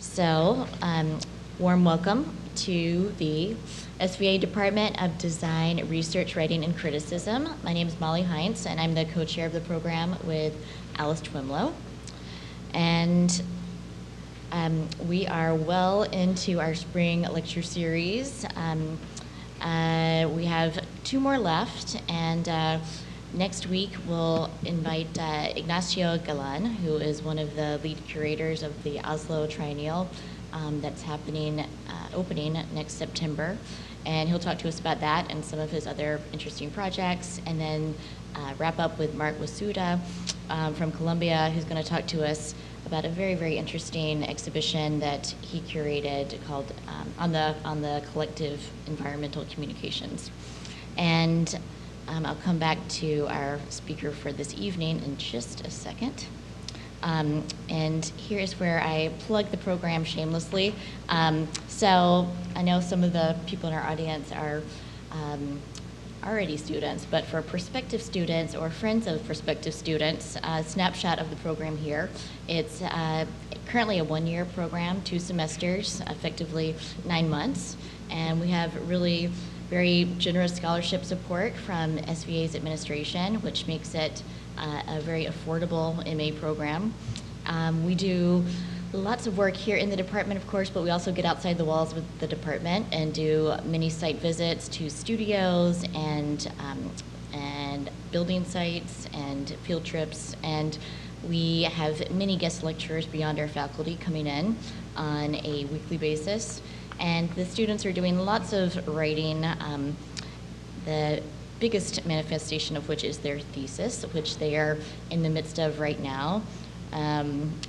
So, warm welcome to the SVA Department of Design, Research, Writing, and Criticism. My name is Molly Heinz, and I'm the co-chair of the program with Alice Twimlow. And we are well into our spring lecture series. We have 2 more left, and next week we'll invite Ignacio Galan, who is one of the lead curators of the Oslo Triennial that's opening next September. And he'll talk to us about that and some of his other interesting projects, and then wrap up with Mark Wasuda from Columbia, who's going to talk to us about a very, very interesting exhibition that he curated called on the collective environmental communications. And I'll come back to our speaker for this evening in just a second. And here is where I plug the program shamelessly. So I know some of the people in our audience are already students, but for prospective students or friends of prospective students, a snapshot of the program here. It's currently a 1-year program, 2 semesters, effectively 9 months, and we have really very generous scholarship support from SVA's administration, which makes it a very affordable MA program. We do lots of work here in the department, of course, but we also get outside the walls with the department and do many site visits to studios and building sites and field trips. And we have many guest lecturers beyond our faculty coming in on a weekly basis. And the students are doing lots of writing, the biggest manifestation of which is their thesis, which they are in the midst of right now.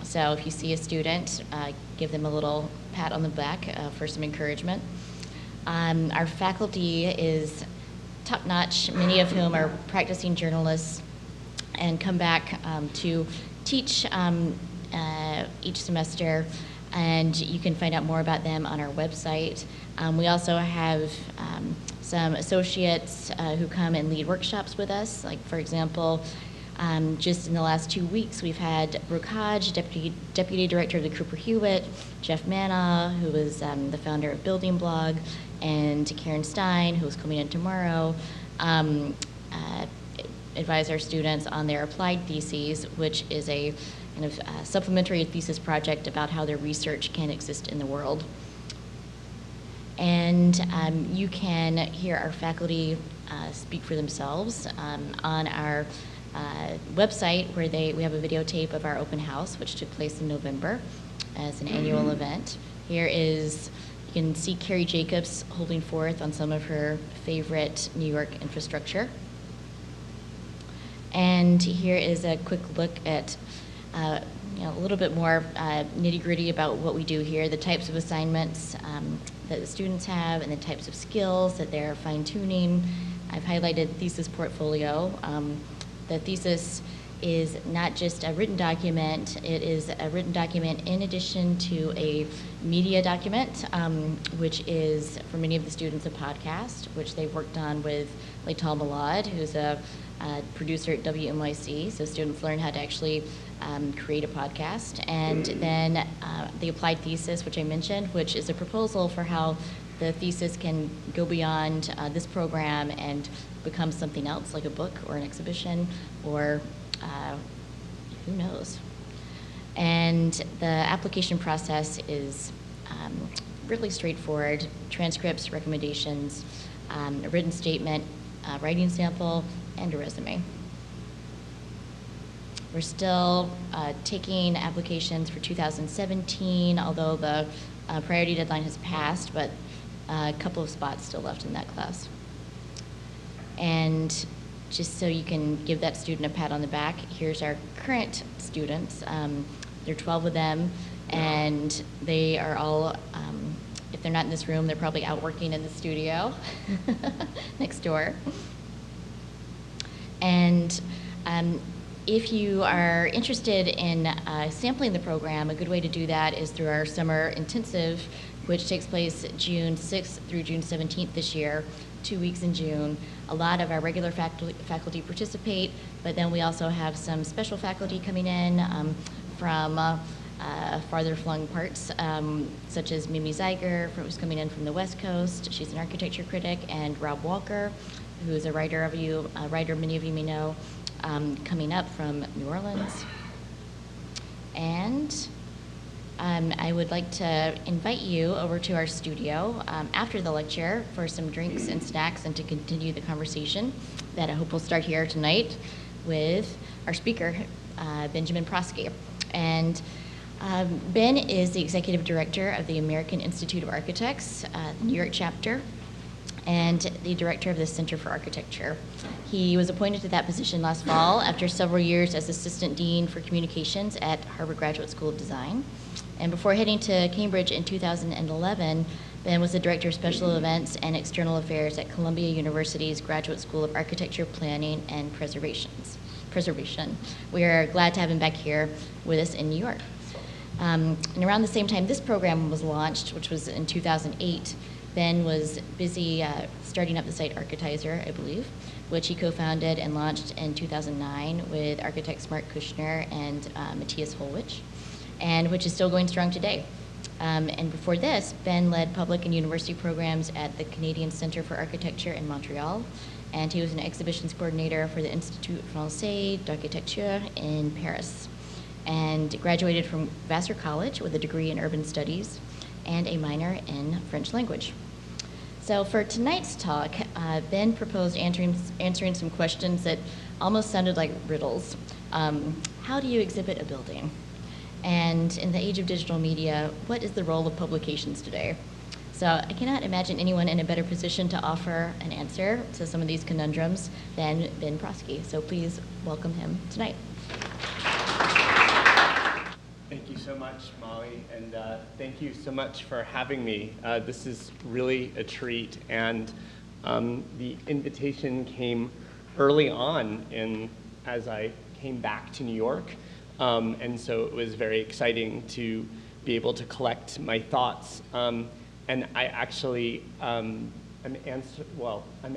So if you see a student, give them a little pat on the back for some encouragement. Our faculty is top-notch, many of whom are practicing journalists and come back to teach each semester, and you can find out more about them on our website. We also have some associates who come and lead workshops with us. Like, for example, just in the last 2 weeks, we've had Brooke Hodge, Deputy Director of the Cooper Hewitt, Jeff Manna, who is the founder of Building Blog, and Karen Stein, who is coming in tomorrow, advise our students on their applied theses, which is a kind of supplementary thesis project about how their research can exist in the world. And you can hear our faculty speak for themselves on our website, where we have a videotape of our open house, which took place in November as an annual event. Here is, you can see Carrie Jacobs holding forth on some of her favorite New York infrastructure. And here is a quick look at a little bit more nitty-gritty about what we do here, the types of assignments that the students have, and the types of skills that they're fine-tuning. I've highlighted thesis portfolio. The thesis is not just a written document, it is a written document in addition to a media document, which is, for many of the students, a podcast, which they've worked on with Leital Malad, who's a producer at WNYC, so students learn how to actually create a podcast. And then the applied thesis, which I mentioned, which is a proposal for how the thesis can go beyond this program and become something else, like a book or an exhibition, or who knows. And the application process is really straightforward: transcripts, recommendations, a written statement, writing sample, and a resume. We're still taking applications for 2017, although the priority deadline has passed, but a couple of spots still left in that class. And just so you can give that student a pat on the back, here's our current students. There are 12 of them, and they are all, if they're not in this room, they're probably out working in the studio next door. And if you are interested in sampling the program, a good way to do that is through our summer intensive, which takes place June 6th through June 17th this year, 2 weeks in June. A lot of our regular faculty participate, but then we also have some special faculty coming in from farther flung parts, such as Mimi Zeiger, who's coming in from the West Coast. She's an architecture critic, and Rob Walker, who's a writer many of you may know, coming up from New Orleans. And I would like to invite you over to our studio after the lecture for some drinks and snacks and to continue the conversation that I hope will start here tonight with our speaker, Benjamin Prosky. And Ben is the executive director of the American Institute of Architects, the New York chapter, and the director of the Center for Architecture. He was appointed to that position last fall after several years as assistant dean for communications at Harvard Graduate School of Design. And before heading to Cambridge in 2011, Ben was the director of special events and external affairs at Columbia University's Graduate School of Architecture, Planning, and Preservation. We are glad to have him back here with us in New York. And around the same time this program was launched, which was in 2008, Ben was busy starting up the site AIANY, I believe, which he co-founded and launched in 2009 with architects Mark Kushner and Matthias Holwich, and which is still going strong today. And before this, Ben led public and university programs at the Canadian Centre for Architecture in Montreal, and he was an exhibitions coordinator for the Institut francais d'Architecture in Paris, and graduated from Vassar College with a degree in urban studies and a minor in French language. So for tonight's talk, Ben proposed answering some questions that almost sounded like riddles. How do you exhibit a building? And in the age of digital media, what is the role of publications today? So I cannot imagine anyone in a better position to offer an answer to some of these conundrums than Ben Prosky. So please welcome him tonight. Thank you so much, Molly, and thank you so much for having me. This is really a treat, and the invitation came early on as I came back to New York, and so it was very exciting to be able to collect my thoughts. And I actually I'm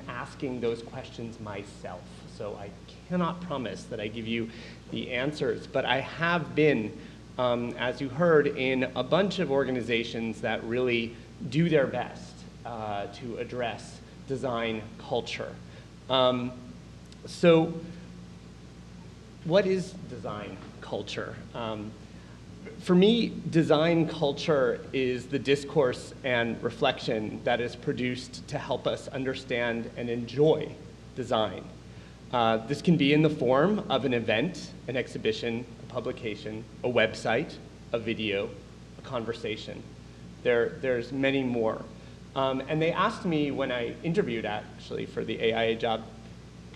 asking those questions myself, so I cannot promise that I give you the answers, but I have been, as you heard, in a bunch of organizations that really do their best to address design culture. So what is design culture? For me, design culture is the discourse and reflection that is produced to help us understand and enjoy design. This can be in the form of an event, an exhibition, a publication, a website, a video, a conversation. There's many more. And they asked me when I interviewed actually for the AIA job,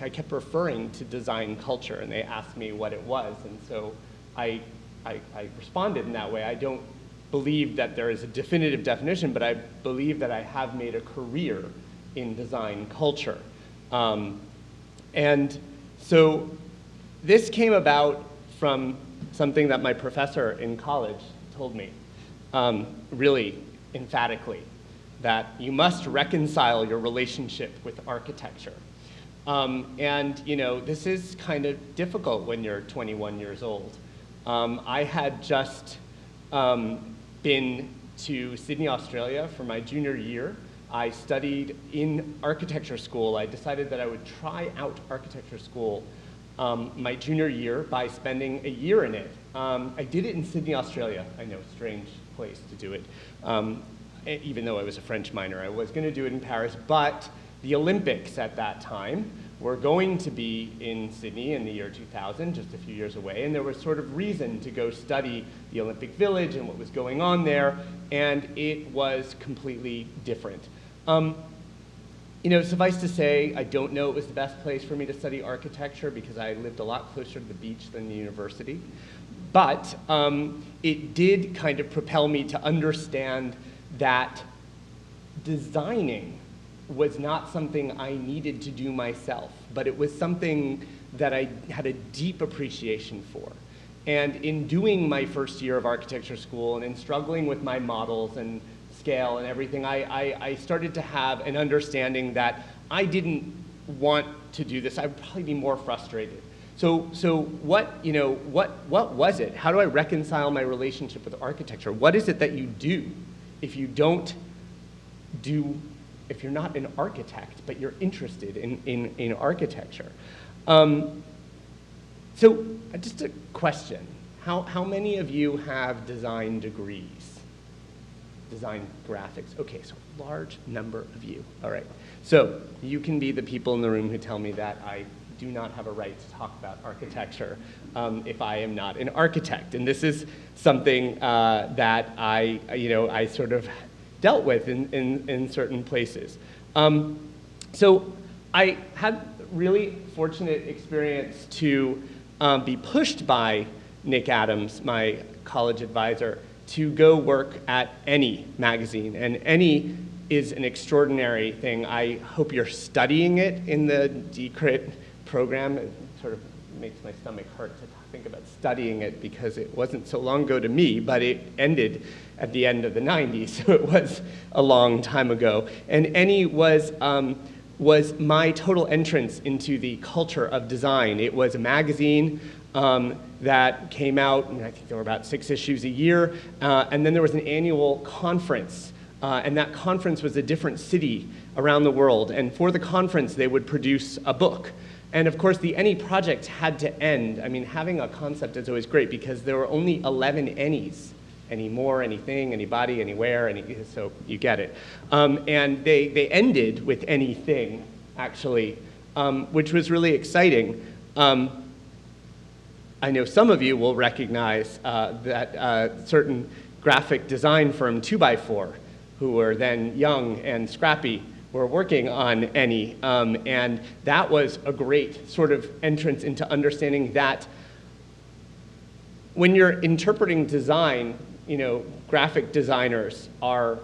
I kept referring to design culture, and they asked me what it was, and so I responded in that way. I don't believe that there is a definitive definition, but I believe that I have made a career in design culture. And so this came about from something that my professor in college told me, really emphatically, that you must reconcile your relationship with architecture. And you know, this is kind of difficult when you're 21 years old. I had just been to Sydney, Australia for my junior year. I studied in architecture school. I decided that I would try out architecture school my junior year by spending a year in it. I did it in Sydney, Australia. I know, strange place to do it. Even though I was a French minor, I was going to do it in Paris, but the Olympics at that time were going to be in Sydney in the year 2000, just a few years away, and there was sort of reason to go study the Olympic Village and what was going on there, and it was completely different. You know, suffice to say, I don't know it was the best place for me to study architecture because I lived a lot closer to the beach than the university, but it did kind of propel me to understand that designing was not something I needed to do myself, but it was something that I had a deep appreciation for. And in doing my first year of architecture school and in struggling with my models and scale and everything, I started to have an understanding that I didn't want to do this. I would probably be more frustrated. So what, what was it? How do I reconcile my relationship with architecture? What is it that you do if you don't if you're not an architect, but you're interested in architecture? So just a question. How many of you have design degrees? Design graphics. Okay, so a large number of you. All right. So you can be the people in the room who tell me that I do not have a right to talk about architecture if I am not an architect. And this is something that I sort of dealt with in certain places. So I had really fortunate experience to be pushed by Nick Adams, my college advisor, to go work at AIANY magazine. And AIANY is an extraordinary thing. I hope you're studying it in the DCRIT program. It sort of makes my stomach hurt to think about studying it because it wasn't so long ago to me, but it ended at the end of the 90s, so it was a long time ago. And AIANY was my total entrance into the culture of design. It was a magazine that came out, and I think there were about 6 issues a year, and then there was an annual conference, and that conference was a different city around the world, and for the conference they would produce a book. And of course the AIANY project had to end. I mean, having a concept is always great because there were only 11 AIANYs. Anymore, anything, anybody, anywhere, so you get it. And they ended with anything, actually, which was really exciting. I know some of you will recognize that certain graphic design firm 2x4, who were then young and scrappy, were working on AIANY. And that was a great sort of entrance into understanding that when you're interpreting design, graphic designers are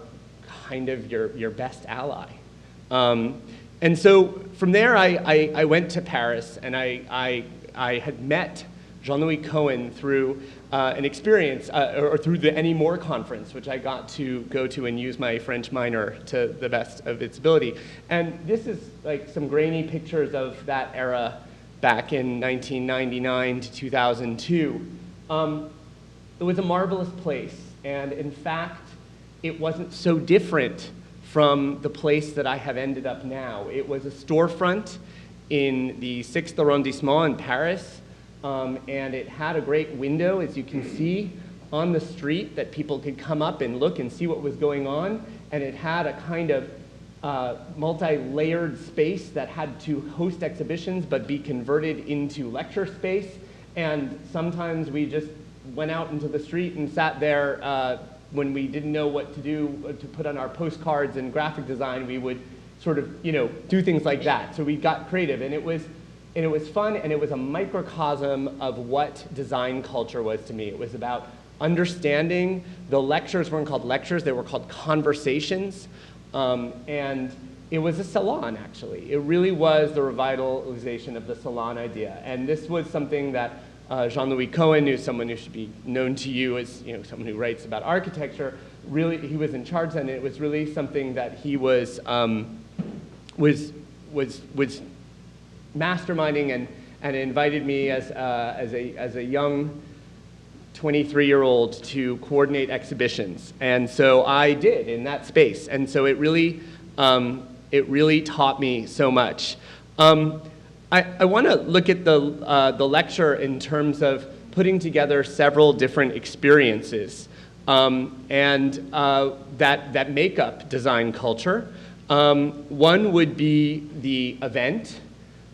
kind of your best ally. And so from there, I went to Paris, and I had met Jean-Louis Cohen through an experience, or through the AIANY More conference, which I got to go to and use my French minor to the best of its ability. And this is like some grainy pictures of that era back in 1999 to 2002. It was a marvelous place, and in fact, it wasn't so different from the place that I have ended up now. It was a storefront in the 6th arrondissement in Paris, and it had a great window, as you can see, on the street that people could come up and look and see what was going on, and it had a kind of multi-layered space that had to host exhibitions but be converted into lecture space, and sometimes we just went out into the street and sat there when we didn't know what to do to put on our postcards and graphic design. We would sort of, do things like that. So we got creative, and it was fun, and it was a microcosm of what design culture was to me. It was about understanding. The lectures weren't called lectures, they were called conversations, and it was a salon, actually. It really was the revitalization of the salon idea, and this was something that Jean-Louis Cohen, who's someone who should be known to you as someone who writes about architecture, really, he was in charge then, and it was really something that he was masterminding and invited me as a young 23-year-old to coordinate exhibitions. And so I did in that space, and so it really taught me so much. I want to look at the lecture in terms of putting together several different experiences that make up design culture. One would be the event,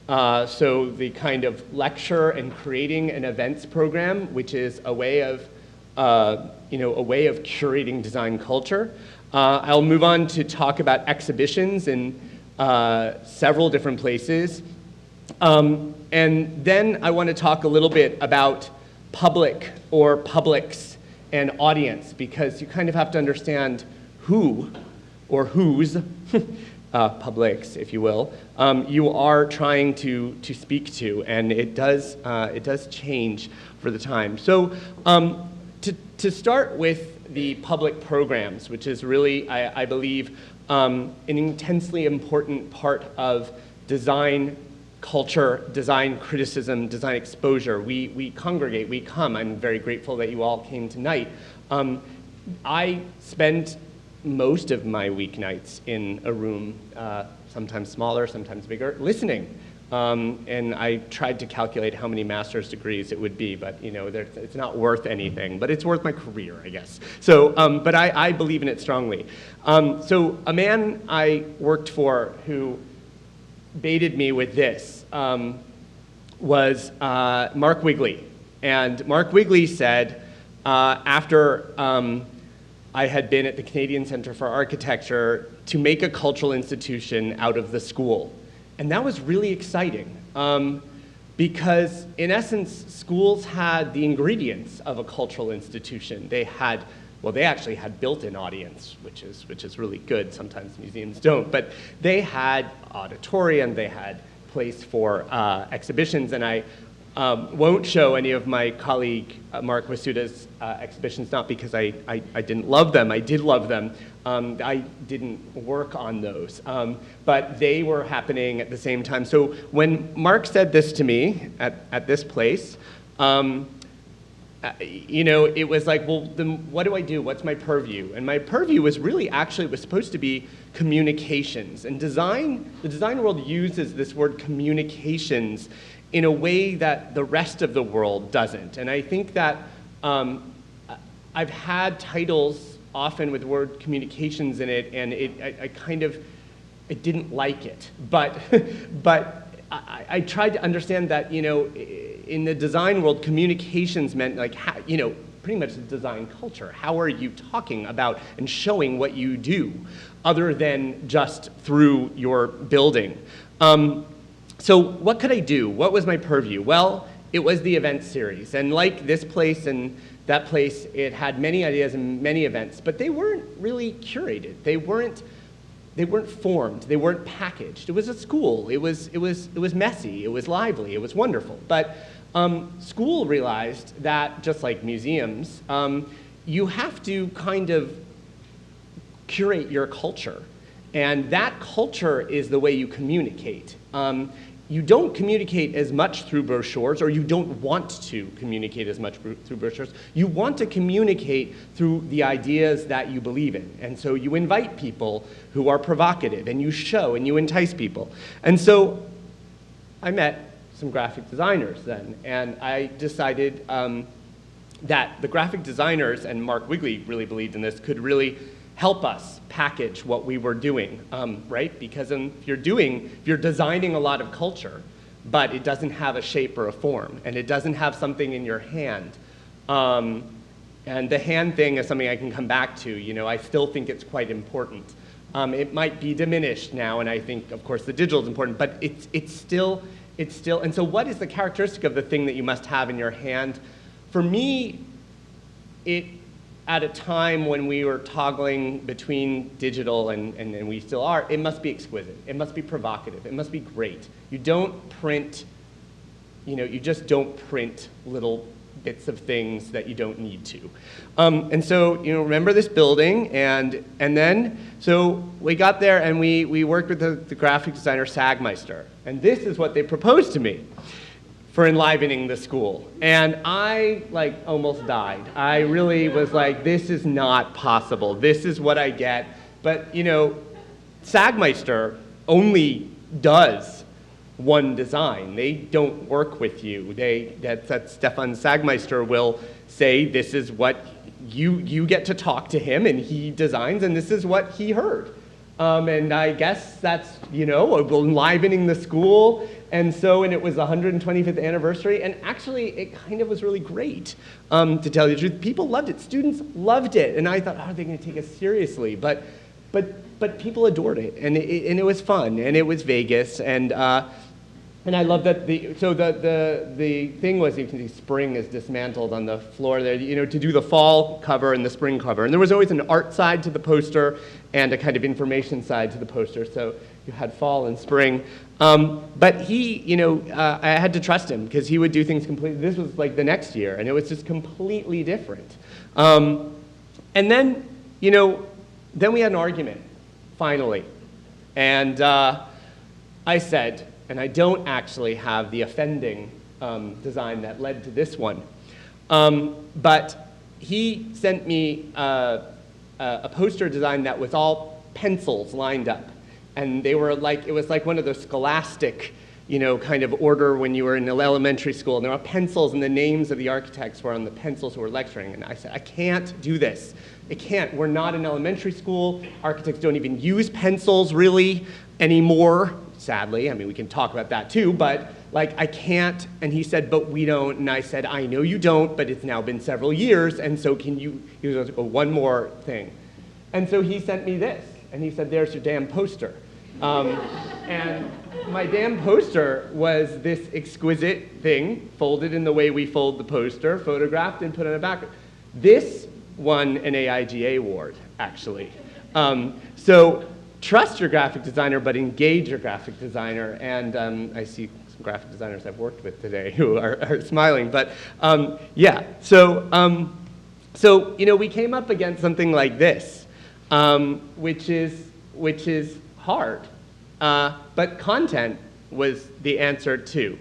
so the kind of lecture and creating an events program, which is a way of curating design culture. I'll move on to talk about exhibitions in several different places. And then I want to talk a little bit about public or publics and audience, because you kind of have to understand who or whose publics, if you will, you are trying to speak to, and it does change for the time. So to start with the public programs, which is really, I believe, an intensely important part of design culture, design criticism, design exposure. We congregate, we come. I'm very grateful that you all came tonight. I spend most of my weeknights in a room, sometimes smaller, sometimes bigger, listening. And I tried to calculate how many master's degrees it would be, but it's not worth anything, but it's worth my career, I guess. So, but I believe in it strongly. So a man I worked for who baited me with this was Mark Wigley. And Mark Wigley said, after I had been at the Canadian Centre for Architecture, to make a cultural institution out of the school. And that was really exciting because, in essence, schools had the ingredients of a cultural institution. They had, well, they actually had built-in audience, which is really good. Sometimes museums don't. But they had auditorium, they had place for exhibitions, and I won't show any of my colleague Mark Wasuda's exhibitions, not because I didn't love them. I did love them. I didn't work on those, but they were happening at the same time. So when Mark said this to me at this place, it was like, well, then what do I do? What's my purview? And my purview was really, actually, it was supposed to be communications. And the design world uses this word communications in a way that the rest of the world doesn't. And I think that I've had titles often with the word communications in it, and I didn't like it. But I tried to understand that, in the design world, communications meant like, pretty much the design culture. How are you talking about and showing what you do, other than just through your building? So what could I do? What was my purview? Well, it was the event series. And like this place and that place, it had many ideas and many events, but they weren't really curated. They weren't formed. They weren't packaged. It was a school. It was messy. It was lively. It was wonderful. But school realized that, just like museums, you have to kind of curate your culture. And that culture is the way you communicate. You don't communicate as much through brochures, or you don't want to communicate as much through brochures. You want to communicate through the ideas that you believe in. And so you invite people who are provocative, and you show, and you entice people. And so I met some graphic designers then, and I decided that the graphic designers, and Mark Wigley really believed in this, could really help us package what we were doing, right? Because if you're designing a lot of culture, but it doesn't have a shape or a form, and it doesn't have something in your hand, and the hand thing is something I can come back to. I still think it's quite important. It might be diminished now, and I think, of course, the digital is important, but it's still, and so what is the characteristic of the thing that you must have in your hand? For me, at a time when we were toggling between digital and we still are, it must be exquisite. It must be provocative. It must be great. You don't print, you just don't print little bits of things that you don't need to. And so, remember this building, and then, so we got there and we worked with the graphic designer Sagmeister, and this is what they proposed to me for enlivening the school. And I almost died. I really was like, this is not possible. This is what I get. But Sagmeister only does one design. They don't work with you. That Stefan Sagmeister will say, this is what you get to talk to him, and he designs, and this is what he heard. And I guess that's, enlivening the school. And it was the 125th anniversary, and actually it kind of was really great, to tell you the truth. People loved it. Students loved it. And I thought, how are they going to take us seriously? But people adored it, and it was fun, and it was Vegas, and I love that the thing was, you can see spring is dismantled on the floor there, to do the fall cover and the spring cover. And there was always an art side to the poster and a kind of information side to the poster. So you had fall and spring. But he, I had to trust him because he would do things completely. This was like the next year, and it was just completely different. And then, then we had an argument, finally. And I said, and I don't actually have the offending design that led to this one. But he sent me a poster design that was all pencils lined up. And they were like, it was like one of those scholastic, kind of order when you were in elementary school. And there were pencils and the names of the architects were on the pencils who were lecturing. And I said, I can't do this. I can't. We're not in elementary school. Architects don't even use pencils really anymore, sadly. I mean, we can talk about that too, but like, I can't. And he said, but we don't. And I said, I know you don't, but it's now been several years. And so can you, he was like, oh, one more thing. And so he sent me this. And he said, there's your damn poster. And my damn poster was this exquisite thing, folded in the way we fold the poster, photographed and put on a back. This won an AIGA award, actually. So trust your graphic designer, but engage your graphic designer. And I see some graphic designers I've worked with today who are smiling. But yeah, so we came up against something like this, which is hard. But content was the answer too.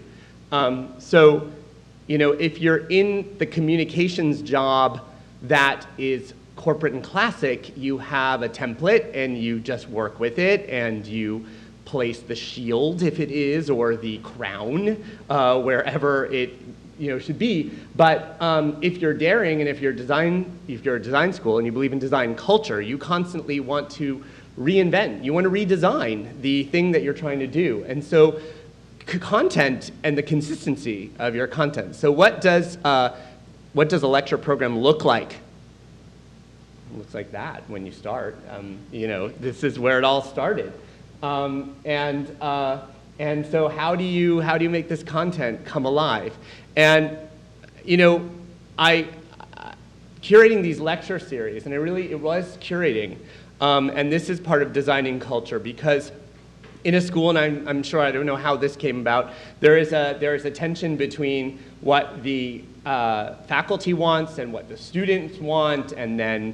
So, if you're in the communications job that is corporate and classic, you have a template and you just work with it and you place the shield, if it is, or the crown, wherever it should be. But if you're daring and if you're a design school and you believe in design culture, you constantly want to reinvent. You want to redesign the thing that you're trying to do. And so content and the consistency of your content. So what does a lecture program look like? It looks like that when you start. This is where it all started. And so how do you make this content come alive? And curating these lecture series, and it was curating. And this is part of designing culture, because in a school, and I'm sure, I don't know how this came about, there is a tension between what the faculty wants and what the students want, and then,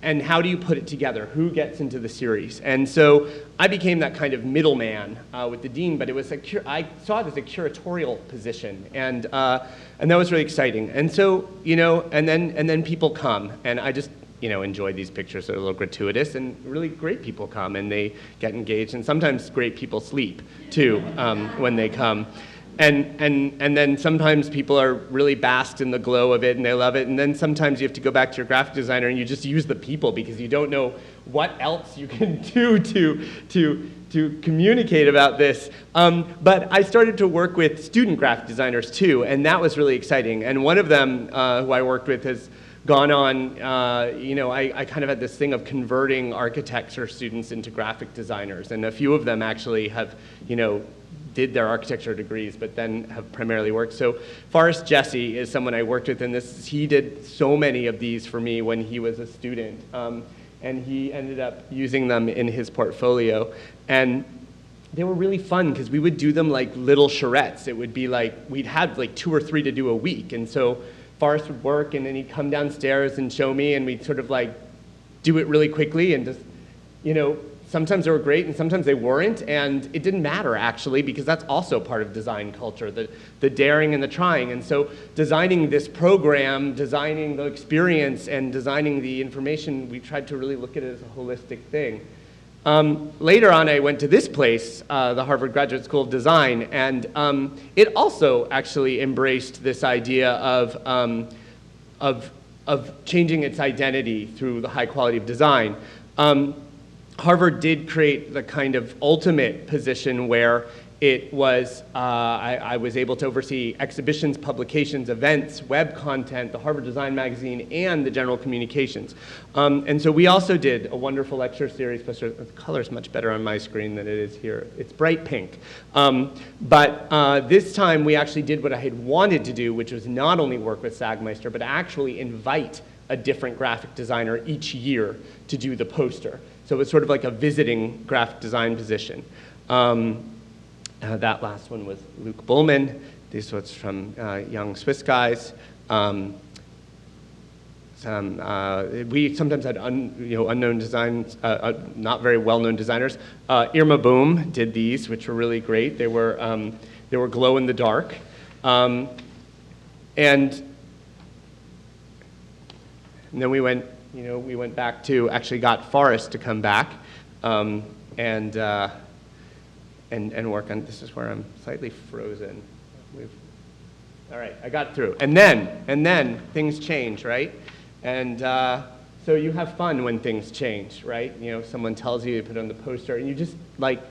and how do you put it together? Who gets into the series? And so I became that kind of middleman with the dean, but it was I saw it as a curatorial position, and that was really exciting. And so, and then people come, and I just, enjoy these pictures that are a little gratuitous, and really great people come and they get engaged, and sometimes great people sleep too when they come. And then sometimes people are really basked in the glow of it and they love it, and then sometimes you have to go back to your graphic designer and you just use the people because you don't know what else you can do to communicate about this. But I started to work with student graphic designers too, and that was really exciting. And one of them who I worked with has gone on, I kind of had this thing of converting architecture students into graphic designers, and a few of them actually have, did their architecture degrees, but then have primarily worked. So Forrest Jesse is someone I worked with, and he did so many of these for me when he was a student, and he ended up using them in his portfolio. And they were really fun because we would do them like little charrettes. It would be like, we'd have like 2 or 3 to do a week, and so Forrest would work, and then he'd come downstairs and show me, and we'd sort of like do it really quickly, and just, sometimes they were great and sometimes they weren't, and it didn't matter actually, because that's also part of design culture, the daring and the trying. And so designing this program, designing the experience, and designing the information, we tried to really look at it as a holistic thing. Later on, I went to this place, the Harvard Graduate School of Design, and it also actually embraced this idea of changing its identity through the high quality of design. Harvard did create the kind of ultimate position where it was, I was able to oversee exhibitions, publications, events, web content, the Harvard Design Magazine, and the general communications. And so we also did a wonderful lecture series. The color is much better on my screen than it is here. It's bright pink. But this time we actually did what I had wanted to do, which was not only work with SAGmeister, but actually invite a different graphic designer each year to do the poster. So it was sort of like a visiting graphic design position. That last one was Luke Bullman. This was from Young Swiss Guys. we sometimes had unknown designs, not very well-known designers. Irma Boom did these, which were really great. They were glow in the dark, and then we went back to actually got Forrest to come back and work on. This is where I'm slightly frozen. All right, I got through, and then things change, right? And so you have fun when things change, right? Someone tells you to put on the poster, and you just like,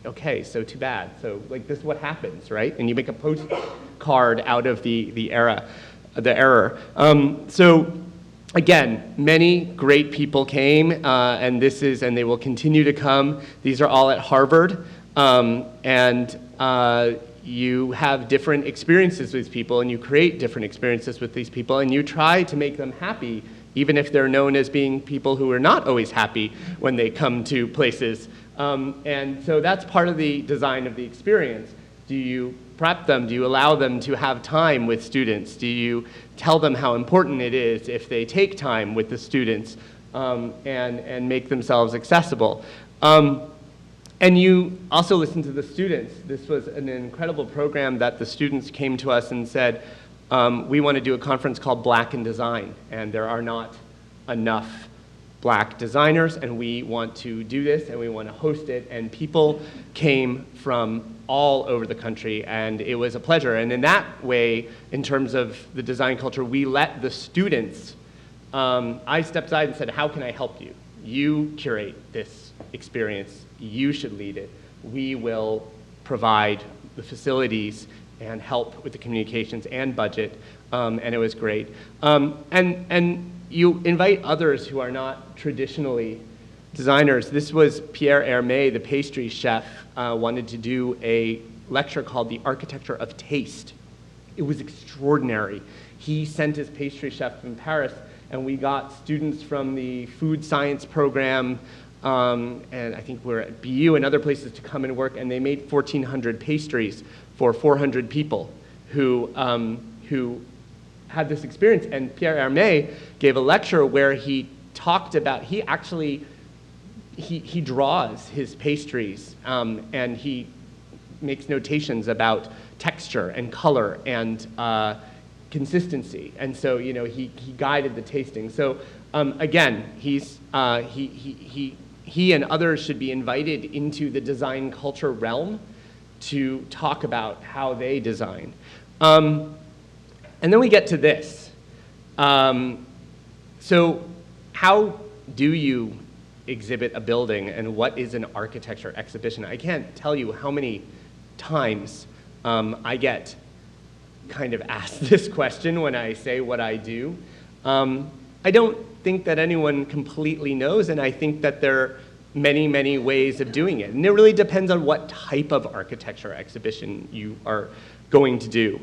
okay, so too bad. So like this is what happens, right? And you make a postcard out of the error. So again, many great people came, and they will continue to come. These are all at Harvard, and you have different experiences with people, and you create different experiences with these people, and you try to make them happy, even if they're known as being people who are not always happy when they come to places. And so that's part of the design of the experience. Do you prep them? Do you allow them to have time with students? Do you tell them how important it is if they take time with the students and make themselves accessible? And you also listen to the students. This was an incredible program that the students came to us and said, we want to do a conference called Black in Design, and there are not enough Black designers, and we want to do this, and we want to host it. And people came from all over the country, and it was a pleasure. And in that way, in terms of the design culture, we let the students, I stepped aside and said, how can I help you? You curate this experience. You should lead it. We will provide the facilities and help with the communications and budget, and it was great. And you invite others who are not traditionally designers. This was Pierre Hermé, the pastry chef, wanted to do a lecture called The Architecture of Taste. It was extraordinary. He sent his pastry chef from Paris, and we got students from the food science program, and I think we're at BU and other places to come and work, and they made 1,400 pastries for 400 people who had this experience. And Pierre Hermé gave a lecture where he talked about, he draws his pastries, and he makes notations about texture and color and consistency. And so, he guided the tasting. So again, he and others should be invited into the design culture realm to talk about how they design. And then we get to this. So how do you exhibit a building, and what is an architecture exhibition? I can't tell you how many times I get kind of asked this question when I say what I do. I don't think that anyone completely knows, and I think that there are many, many ways of doing it. And it really depends on what type of architecture exhibition you are going to do.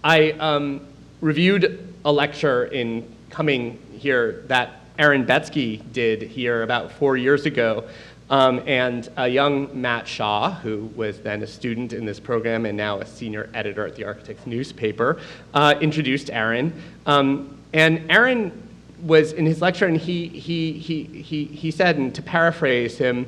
I reviewed a lecture in coming here that Aaron Betsky did here about 4 years ago, and a young Matt Shaw, who was then a student in this program and now a senior editor at the Architect's newspaper, introduced Aaron. And Aaron was in his lecture, and he said, and to paraphrase him,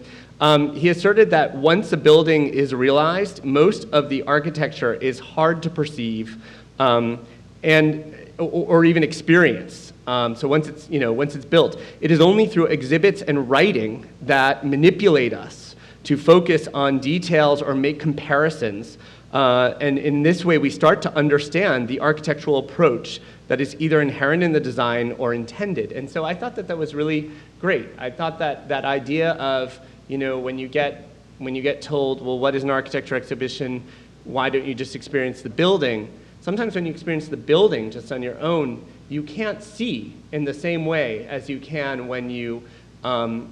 he asserted that once a building is realized, most of the architecture is hard to perceive or even experience. So once it's built, it is only through exhibits and writing that manipulate us to focus on details or make comparisons. And in this way, we start to understand the architectural approach that is either inherent in the design or intended. And so I thought that was really great. I thought that idea of, when you get told, well, what is an architecture exhibition? Why don't you just experience the building? Sometimes when you experience the building just on your own, you can't see in the same way as you can when you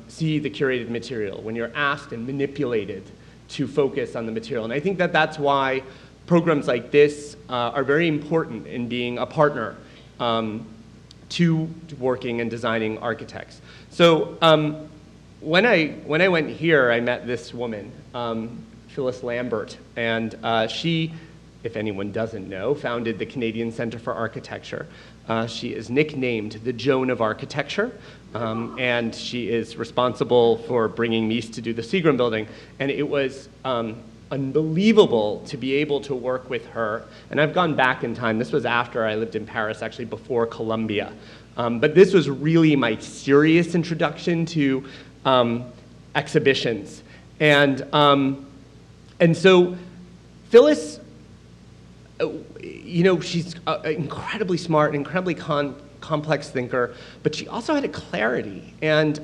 see the curated material, when you're asked and manipulated to focus on the material. And I think that that's why programs like this are very important in being a partner to working and designing architects. So when I went here, I met this woman, Phyllis Lambert, and she if anyone doesn't know, founded the Canadian Centre for Architecture. She is nicknamed the Joan of Architecture, and she is responsible for bringing Mies to do the Seagram building. And it was unbelievable to be able to work with her. And I've gone back in time. This was after I lived in Paris, actually before Columbia. But this was really my serious introduction to exhibitions. And so Phyllis, she's incredibly smart, incredibly complex thinker, but she also had a clarity, and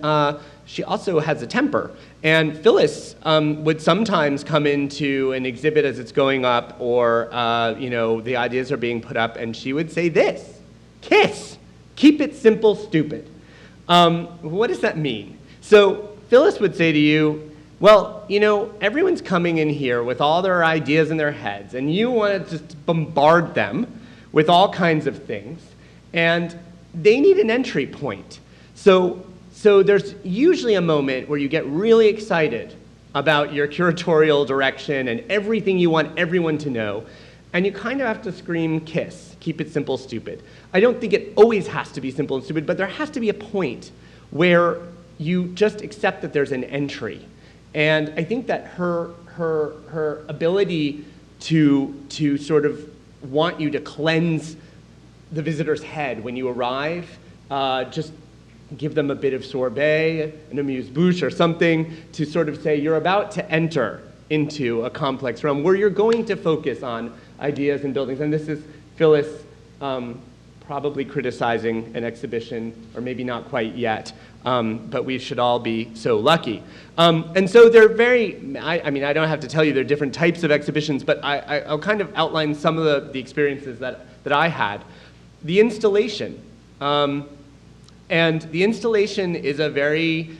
she also has a temper. And Phyllis would sometimes come into an exhibit as it's going up, or the ideas are being put up, and she would say this: KISS, keep it simple, stupid. What does that mean? So Phyllis would say to you, well, everyone's coming in here with all their ideas in their heads, and you want to just bombard them with all kinds of things, and they need an entry point. So there's usually a moment where you get really excited about your curatorial direction and everything you want everyone to know, and you kind of have to scream KISS, keep it simple, stupid. I don't think it always has to be simple and stupid, but there has to be a point where you just accept that there's an entry. And I think that her ability to sort of want you to cleanse the visitor's head when you arrive, just give them a bit of sorbet, an amuse-bouche or something, to sort of say you're about to enter into a complex realm where you're going to focus on ideas and buildings. And this is Phyllis probably criticizing an exhibition, or maybe not quite yet, but we should all be so lucky. And so they're very, I mean, I don't have to tell you there are different types of exhibitions, but I'll kind of outline some of the experiences that I had. The installation. And the installation is a very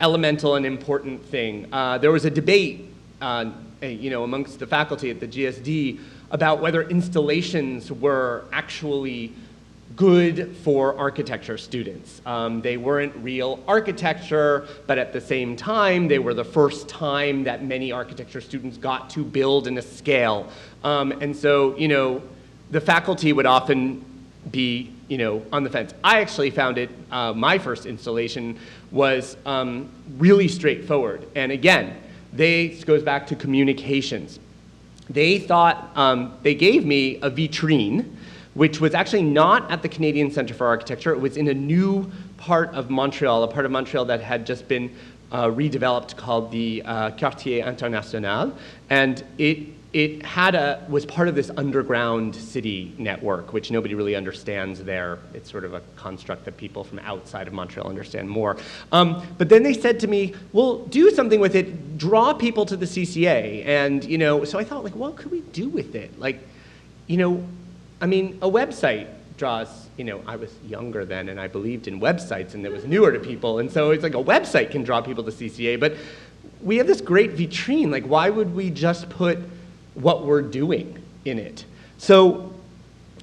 elemental and important thing. There was a debate amongst the faculty at the GSD about whether installations were actually good for architecture students. They weren't real architecture, but at the same time, they were the first time that many architecture students got to build in a scale. And so, the faculty would often be, on the fence. I actually found it, my first installation was really straightforward. And again, this goes back to communications. They thought, they gave me a vitrine, which was actually not at the Canadian Centre for Architecture. It was in a new part of Montreal, a part of Montreal that had just been redeveloped called the Quartier International. And it was part of this underground city network, which nobody really understands there. It's sort of a construct that people from outside of Montreal understand more. But then they said to me, well, do something with it, draw people to the CCA. And, so I thought, what could we do with it? A website draws, I was younger then and I believed in websites and it was newer to people. And so it's like a website can draw people to CCA, but we have this great vitrine. Why would we just put what we're doing in it? So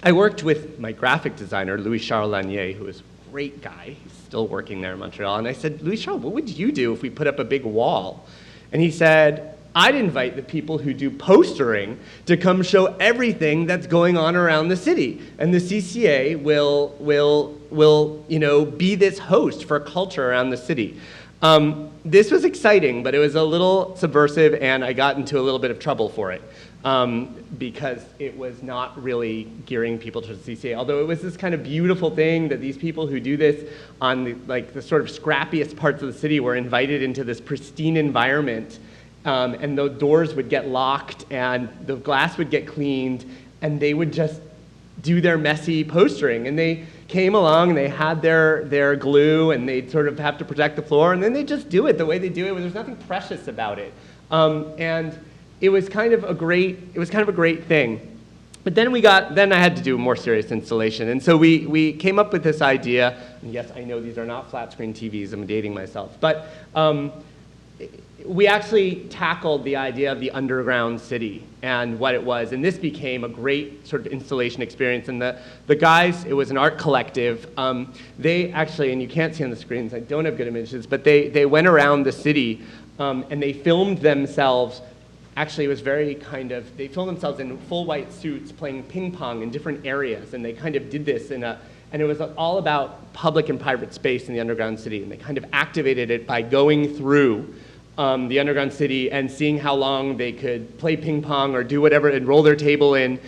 I worked with my graphic designer, Louis-Charles Lanier, who is a great guy. He's still working there in Montreal. And I said, Louis-Charles, what would you do if we put up a big wall? And he said, I'd invite the people who do postering to come show everything that's going on around the city. And the CCA will be this host for culture around the city. This was exciting, but it was a little subversive, and I got into a little bit of trouble for it because it was not really gearing people to the CCA. Although it was this kind of beautiful thing that these people who do this on the sort of scrappiest parts of the city were invited into this pristine environment. And the doors would get locked and the glass would get cleaned and they would just do their messy postering. And they came along and they had their glue and they'd sort of have to protect the floor and then they just do it the way they do it. There's nothing precious about it. And it was kind of a great thing. But then I had to do a more serious installation. And so we came up with this idea, and yes, I know these are not flat screen TVs, I'm dating myself, but we actually tackled the idea of the underground city and what it was, and this became a great sort of installation experience. And the guys, it was an art collective, they actually, and you can't see on the screens, I don't have good images, but they went around the city and they filmed themselves actually was very kind of, they filmed themselves in full white suits playing ping pong in different areas, and they kind of did this and it was all about public and private space in the underground city, and they kind of activated it by going through the underground city and seeing how long they could play ping pong or do whatever and roll their table in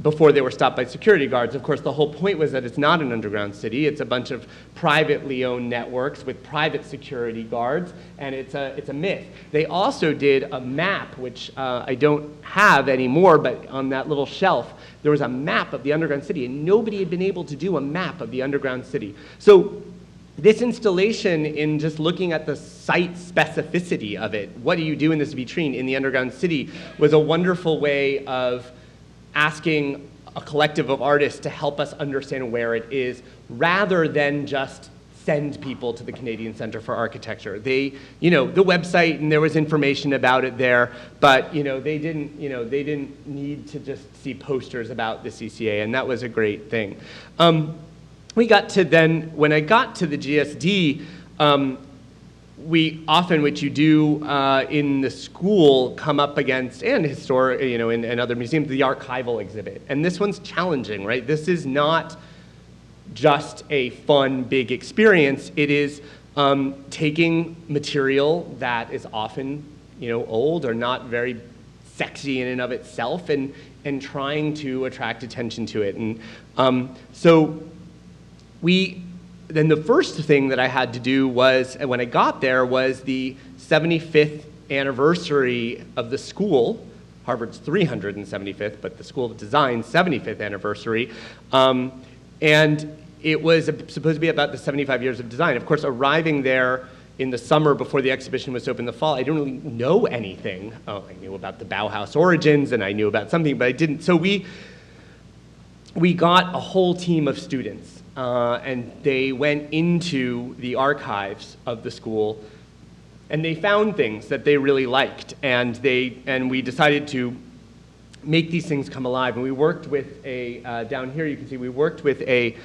before they were stopped by security guards. Of course, the whole point was that it's not an underground city. It's a bunch of privately owned networks with private security guards, and it's a myth. They also did a map, which I don't have anymore, but on that little shelf, there was a map of the underground city, and nobody had been able to do a map of the underground city. So this installation, in just looking at the site specificity of it, what do you do in this vitrine in the underground city, was a wonderful way of asking a collective of artists to help us understand where it is, rather than just send people to the Canadian Centre for Architecture. They, the website, and there was information about it there, but they didn't need to just see posters about the CCA, and that was a great thing. We got to then, when I got to the GSD, we often, which you do in the school, come up against, and historic, in other museums, the archival exhibit. And this one's challenging, right? This is not just a fun, big experience. It is taking material that is often, old or not very sexy in and of itself, and trying to attract attention to it. And then the first thing that I had to do was, when I got there, was the 75th anniversary of the school, Harvard's 375th, but the School of Design's 75th anniversary. And it was supposed to be about the 75 years of design. Of course, arriving there in the summer before the exhibition was open in the fall, I didn't really know anything. Oh, I knew about the Bauhaus origins, and I knew about something, but I didn't. So we got a whole team of students, and they went into the archives of the school, and they found things that they really liked, and we decided to make these things come alive. And we worked with down here you can see, we worked with a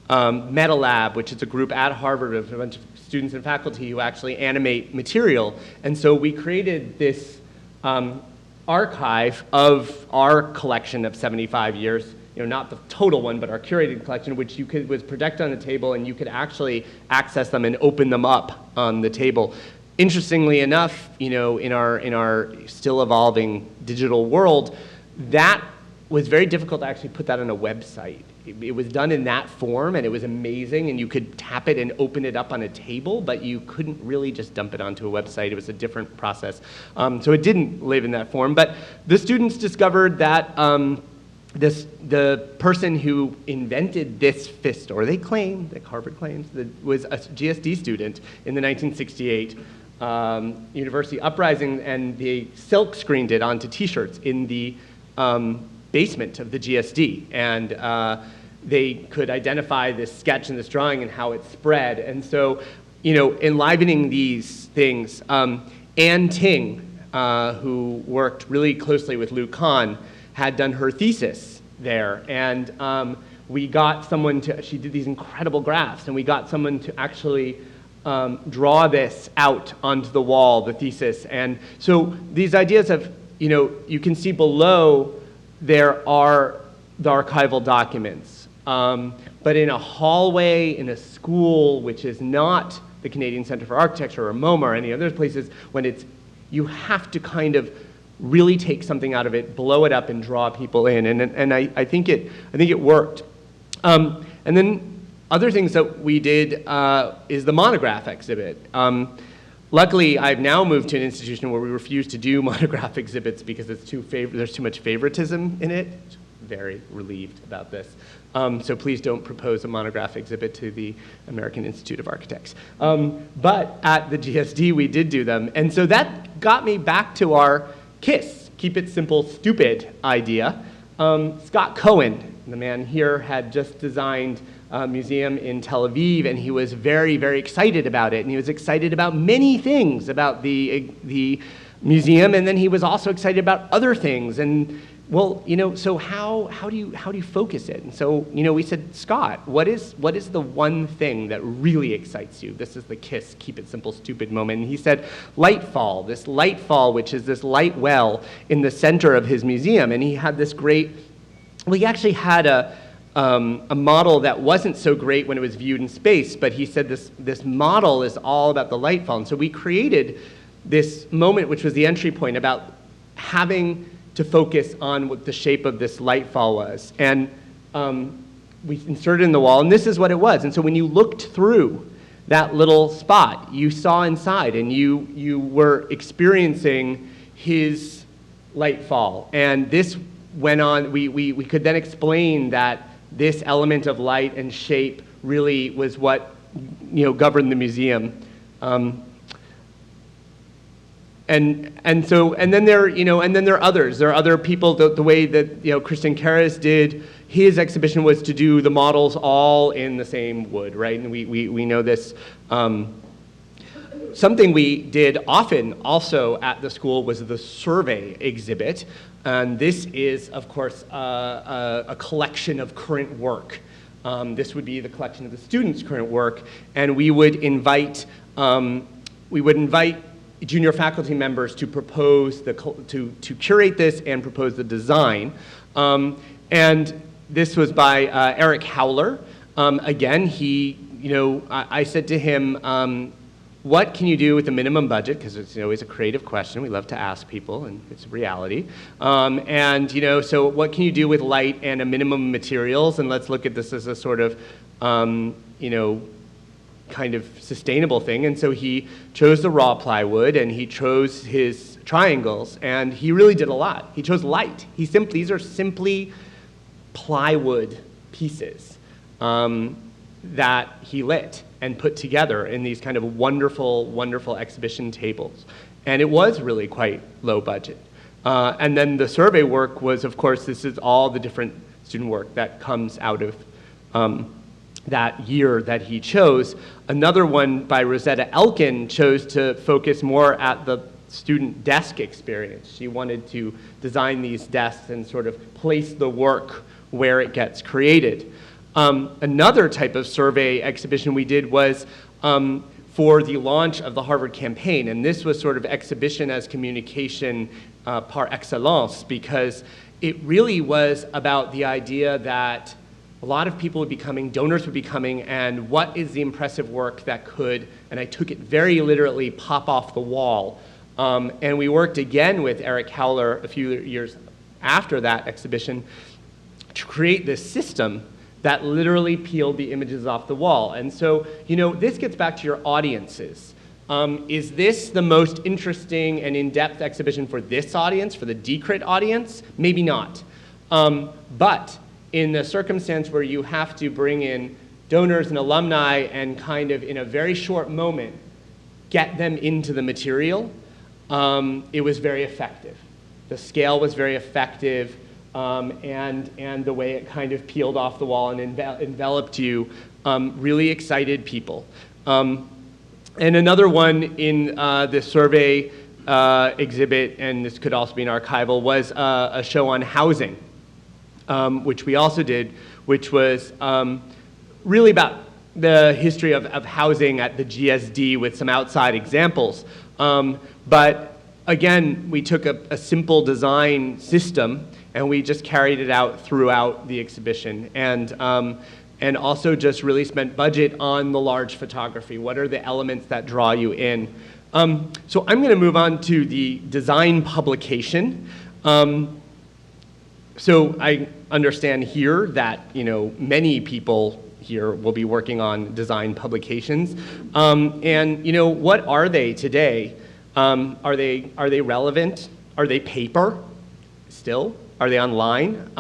Meta Lab, which is a group at Harvard of a bunch of students and faculty who actually animate material. And so we created this archive of our collection of 75 years, not the total one, but our curated collection, which was projected on the table, and you could actually access them and open them up on the table. Interestingly enough, in our still evolving digital world, that was very difficult to actually put that on a website. It was done in that form, and it was amazing, and you could tap it and open it up on a table, but you couldn't really just dump it onto a website. It was a different process. So it didn't live in that form. But the students discovered that the person who invented this fist, or they claim, that Harvard claims, that was a GSD student in the 1968 University Uprising, and they silk screened it onto T-shirts in the basement of the GSD, and they could identify this sketch and this drawing and how it spread. And so, enlivening these things, Ann Ting, who worked really closely with Lou Kahn, had done her thesis there, and we got someone she did these incredible graphs, and we got someone to actually draw this out onto the wall, the thesis. And so these ideas of, you can see below there are the archival documents. But in a hallway, in a school, which is not the Canadian Centre for Architecture or MoMA or any other places, when you have to kind of really take something out of it, blow it up, and draw people in. And I think it worked. And then other things that we did is the monograph exhibit. Luckily, I've now moved to an institution where we refuse to do monograph exhibits because there's too much favoritism in it. Very relieved about this. So please don't propose a monograph exhibit to the American Institute of Architects. But at the GSD, we did do them. And so that got me back to our KISS, Keep It Simple, Stupid idea. Scott Cohen, the man here, had just designed a museum in Tel Aviv, and he was very, very excited about it. And he was excited about many things, about the museum, and then he was also excited about other things. And well, so how do you focus it? And so, we said, Scott, what is the one thing that really excites you? This is the KISS, keep it simple, stupid moment. And he said, light fall, which is this light well in the center of his museum. And he had this great, well, he actually had a model that wasn't so great when it was viewed in space, but he said this model is all about the light fall. And so we created this moment, which was the entry point, about having to focus on what the shape of this light fall was. And we inserted it in the wall, and this is what it was. And so when you looked through that little spot, you saw inside, and you were experiencing his light fall. And this went on, we could then explain that this element of light and shape really was what governed the museum. And then there are others. There are other people. The way that Christian Karras did his exhibition was to do the models all in the same wood, right? And we know this. Something we did often also at the school was the survey exhibit, and this is, of course, a collection of current work. This would be the collection of the students' current work, and we would invite junior faculty members to propose to curate this and propose the design. And this was by Eric Howler. Again, I said to him, what can you do with a minimum budget? Because it's always a creative question. We love to ask people, and it's a reality. So what can you do with light and a minimum materials? And let's look at this as a sort of, kind of sustainable thing. And so he chose the raw plywood, and he chose his triangles, and he really did a lot. He chose light. These are simply plywood pieces that he lit and put together in these kind of wonderful, wonderful exhibition tables. And it was really quite low budget. And then the survey work was, of course, this is all the different student work that comes out of that year that he chose. Another one by Rosetta Elkin chose to focus more at the student desk experience. She wanted to design these desks and sort of place the work where it gets created. Another type of survey exhibition we did was for the launch of the Harvard campaign, and this was sort of exhibition as communication par excellence, because it really was about the idea that a lot of people would be coming, donors would be coming, and what is the impressive work that could, and I took it very literally, pop off the wall. And we worked again with Eric Howler a few years after that exhibition to create this system that literally peeled the images off the wall. And so, this gets back to your audiences. Is this the most interesting and in-depth exhibition for this audience, for the Decrit audience? Maybe not. But in the circumstance where you have to bring in donors and alumni and kind of in a very short moment get them into the material, it was very effective. The scale was very effective, and the way it kind of peeled off the wall and enveloped you really excited people. And another one in the survey exhibit, and this could also be an archival, was a show on housing. Which we also did, which was really about the history of housing at the GSD with some outside examples. But again, we took a simple design system and we just carried it out throughout the exhibition, and also just really spent budget on the large photography. What are the elements that draw you in? So I'm going to move on to the design publication. So I understand here that many people here will be working on design publications, and what are they today? Are they relevant? Are they paper still? Are they online?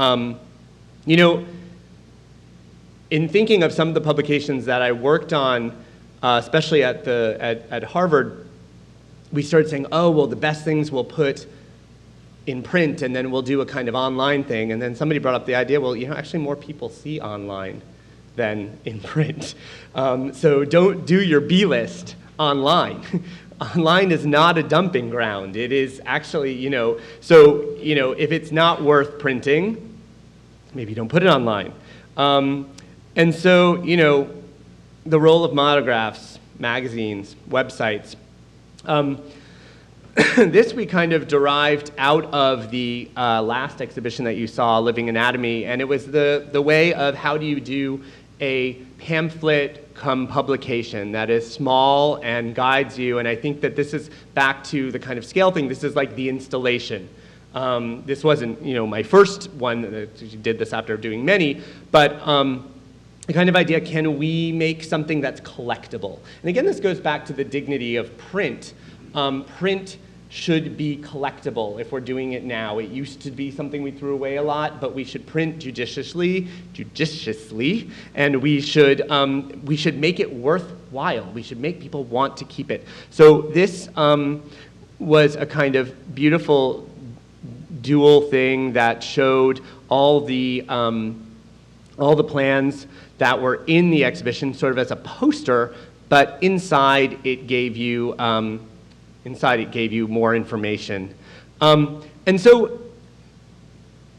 In thinking of some of the publications that I worked on, especially at Harvard, we started saying, oh well, the best things we'll put in print, and then we'll do a kind of online thing. And then somebody brought up the idea, well, actually more people see online than in print. So don't do your B-list online. online is not a dumping ground. It is actually, if it's not worth printing, maybe don't put it online. And so, the role of monographs, magazines, websites. This we kind of derived out of the last exhibition that you saw, Living Anatomy, and it was the way of how do you do a pamphlet come publication that is small and guides you, and I think that this is back to the kind of scale thing. This is like the installation. This wasn't, my first one, I did this after doing many, but the kind of idea, can we make something that's collectible? And again, this goes back to the dignity of print. Print should be collectible if we're doing it now. It used to be something we threw away a lot, but we should print judiciously, and we should make it worthwhile. We should make people want to keep it. So this was a kind of beautiful dual thing that showed all the plans that were in the exhibition sort of as a poster, but inside it gave you more information. And so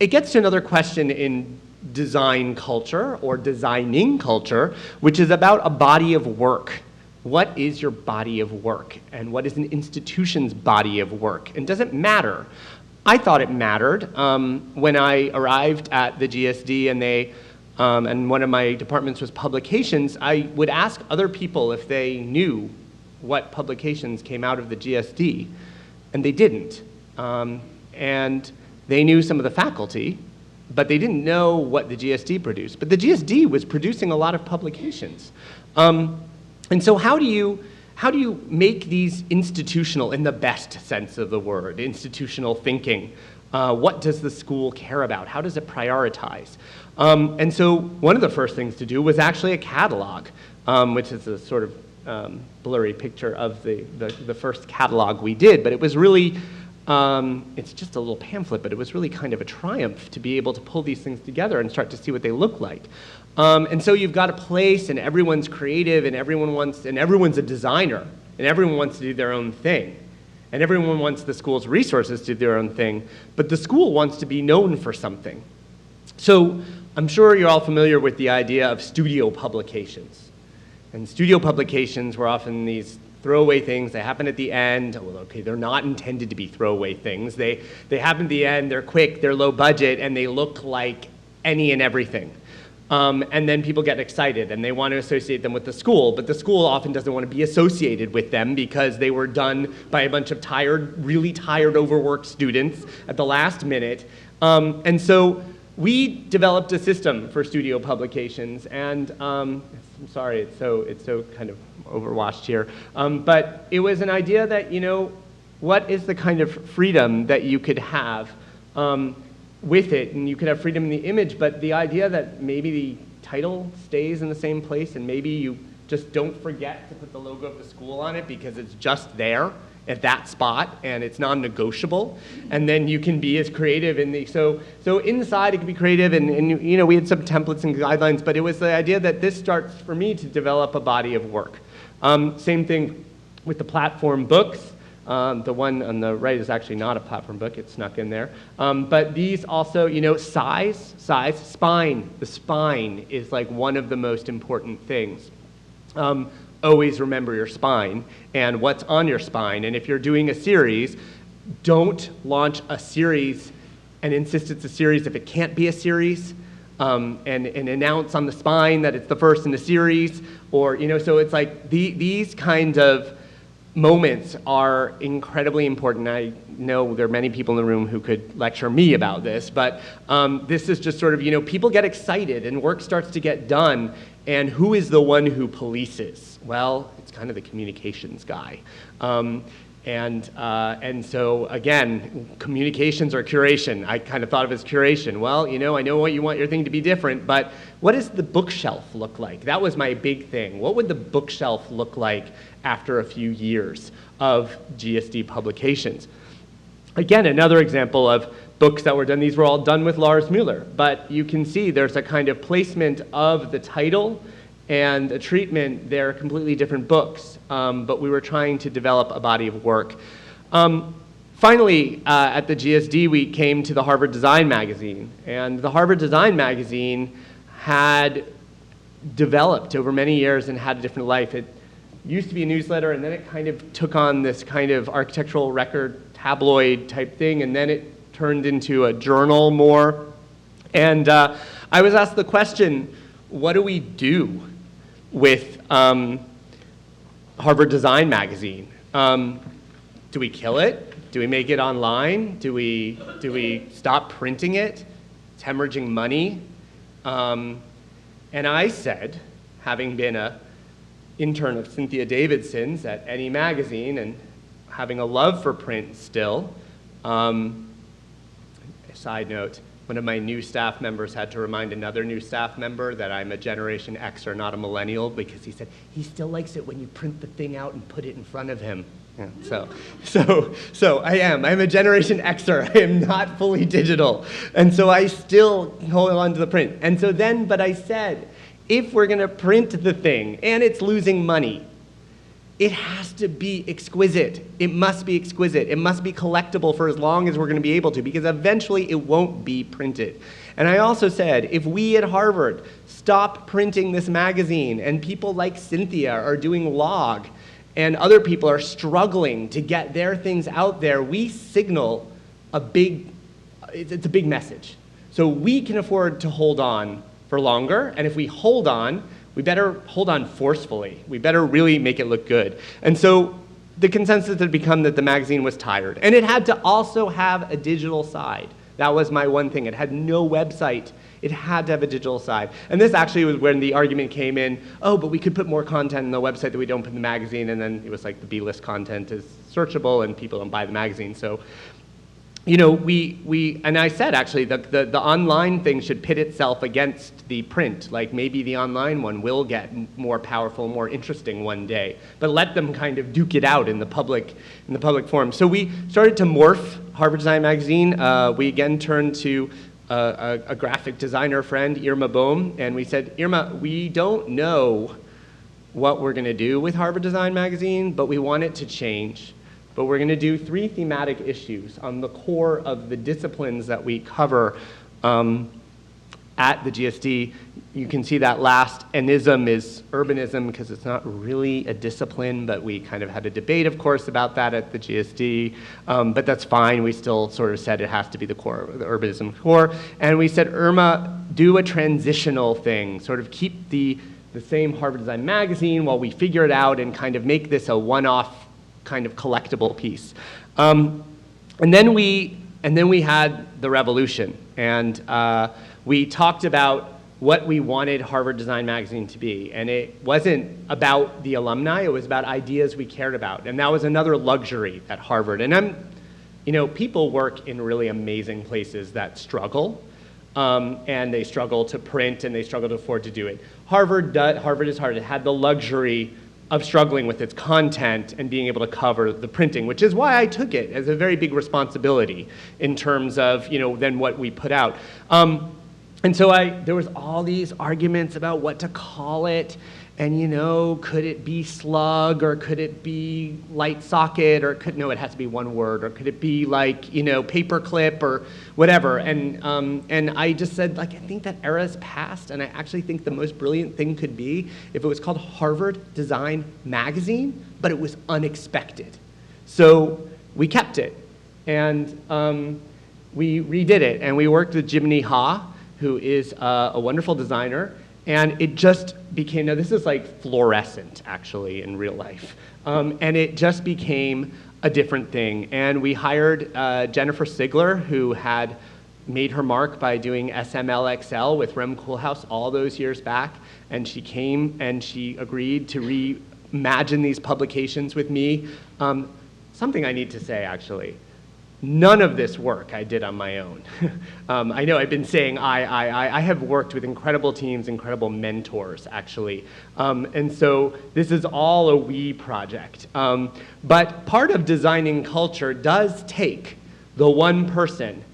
it gets to another question in design culture or designing culture, which is about a body of work. What is your body of work? And what is an institution's body of work? And does it matter? I thought it mattered. When I arrived at the GSD and one of my departments was publications, I would ask other people if they knew what publications came out of the GSD, and they didn't. And they knew some of the faculty, but they didn't know what the GSD produced. But the GSD was producing a lot of publications. And so how do you make these institutional, in the best sense of the word, institutional thinking? What does the school care about? How does it prioritize? And so one of the first things to do was actually a catalog, which is a sort of blurry picture of the first catalog we did, but it was really, it's just a little pamphlet, but it was really kind of a triumph to be able to pull these things together and start to see what they look like. And so you've got a place, and everyone's creative, and everyone's a designer, and everyone wants to do their own thing. And everyone wants the school's resources to do their own thing, but the school wants to be known for something. So I'm sure you're all familiar with the idea of studio publications. And studio publications were often these throwaway things. They happen at the end. Well, okay, they're not intended to be throwaway things. They happen at the end, they're quick, they're low budget, and they look like any and everything. And then people get excited and they want to associate them with the school, but the school often doesn't want to be associated with them because they were done by a bunch of really tired, overworked students at the last minute. And so we developed a system for studio publications, and I'm sorry, it's so kind of overwashed here, but it was an idea that, what is the kind of freedom that you could have with it, and you could have freedom in the image, but the idea that maybe the title stays in the same place and maybe you just don't forget to put the logo of the school on it because it's just there at that spot and it's non-negotiable, and then you can be as creative so inside it can be creative, and we had some templates and guidelines, but it was the idea that this starts for me to develop a body of work. Same thing with the platform books. The one on the right is actually not a platform book, it's snuck in there. But these also, size, spine. The spine is like one of the most important things. Always remember your spine and what's on your spine. And if you're doing a series, don't launch a series and insist it's a series if it can't be a series, and announce on the spine that it's the first in the series, or, so it's like these kind of moments are incredibly important. I know there are many people in the room who could lecture me about this, but this is just sort of, people get excited and work starts to get done, and who is the one who polices? Well, it's kind of the communications guy. And so again, communications or curation. I kind of thought of it as curation. Well, I know what you want your thing to be different, but what does the bookshelf look like? That was my big thing. What would the bookshelf look like after a few years of GSD publications? Again, another example of books that were done. These were all done with Lars Mueller, but you can see there's a kind of placement of the title and a treatment, they're completely different books, but we were trying to develop a body of work. Finally, at the GSD, we came to the Harvard Design Magazine, and the Harvard Design Magazine had developed over many years and had a different life. It used to be a newsletter, and then it kind of took on this kind of architectural record tabloid type thing, and then it turned into a journal more. And I was asked the question, what do we do with Harvard Design Magazine? Do we kill it? Do we make it online? Do we stop printing it? It's hemorrhaging money. And I said, having been an intern of Cynthia Davidson's at AIANY magazine and having a love for print still, side note, one of my new staff members had to remind another new staff member that I'm a Generation Xer, not a millennial, because he said, he still likes it when you print the thing out and put it in front of him. Yeah, so I'm a Generation Xer. I am not fully digital. And so I still hold on to the print. And so then, but I said, if we're going to print the thing and it's losing money, it has to be exquisite. It must be exquisite. It must be collectible for as long as we're going to be able to, because eventually it won't be printed. And I also said, if we at Harvard stop printing this magazine and people like Cynthia are doing log and other people are struggling to get their things out there, we signal it's a big message. So we can afford to hold on for longer, and if we hold on, we better hold on forcefully. We better really make it look good. And so the consensus had become that the magazine was tired. And it had to also have a digital side. That was my one thing. It had no website. It had to have a digital side. And this actually was when the argument came in, oh, but we could put more content on the website that we don't put in the magazine, and then it was like the B-list content is searchable and people don't buy the magazine. So, you know, and I said actually the online thing should pit itself against the print. Like maybe the online one will get more powerful, more interesting one day, but let them kind of duke it out in the public forum. So we started to morph Harvard Design Magazine. We again turned to a graphic designer friend, Irma Bohm, and we said, Irma, we don't know what we're going to do with Harvard Design Magazine, but we want it to change. But we're going to do 3 thematic issues on the core of the disciplines that we cover at the GSD. You can see that last N-ism is urbanism, because it's not really a discipline, but we kind of had a debate, of course, about that at the GSD. But that's fine. We still sort of said it has to be the core, the urbanism core. And we said, Irma, do a transitional thing, sort of keep the same Harvard Design Magazine while we figure it out and kind of make this a one-off kind of collectible piece. And then we had the revolution, and we talked about what we wanted Harvard Design Magazine to be. And it wasn't about the alumni, it was about ideas we cared about. And that was another luxury at Harvard. And people work in really amazing places that struggle, and they struggle to print and they struggle to afford to do it. Harvard is hard. It had the luxury of struggling with its content and being able to cover the printing, which is why I took it as a very big responsibility in terms of, then what we put out. And so there was all these arguments about what to call it, and could it be slug, or could it be light socket, or it has to be one word, or could it be like, paperclip or whatever. And I just said, like, I think that era is past, and I actually think the most brilliant thing could be if it was called Harvard Design Magazine, but it was unexpected. So we kept it, and we redid it, and we worked with Jiminy Ha, who is a wonderful designer. And it just became, now this is like fluorescent, actually, in real life. And it just became a different thing. And we hired Jennifer Sigler, who had made her mark by doing SMLXL with Rem Koolhaas all those years back. And she came and she agreed to reimagine these publications with me. Something I need to say, actually. None of this work I did on my own. I know I've been saying I have worked with incredible teams, incredible mentors, actually. And so this is all a we project. But part of designing culture does take the one person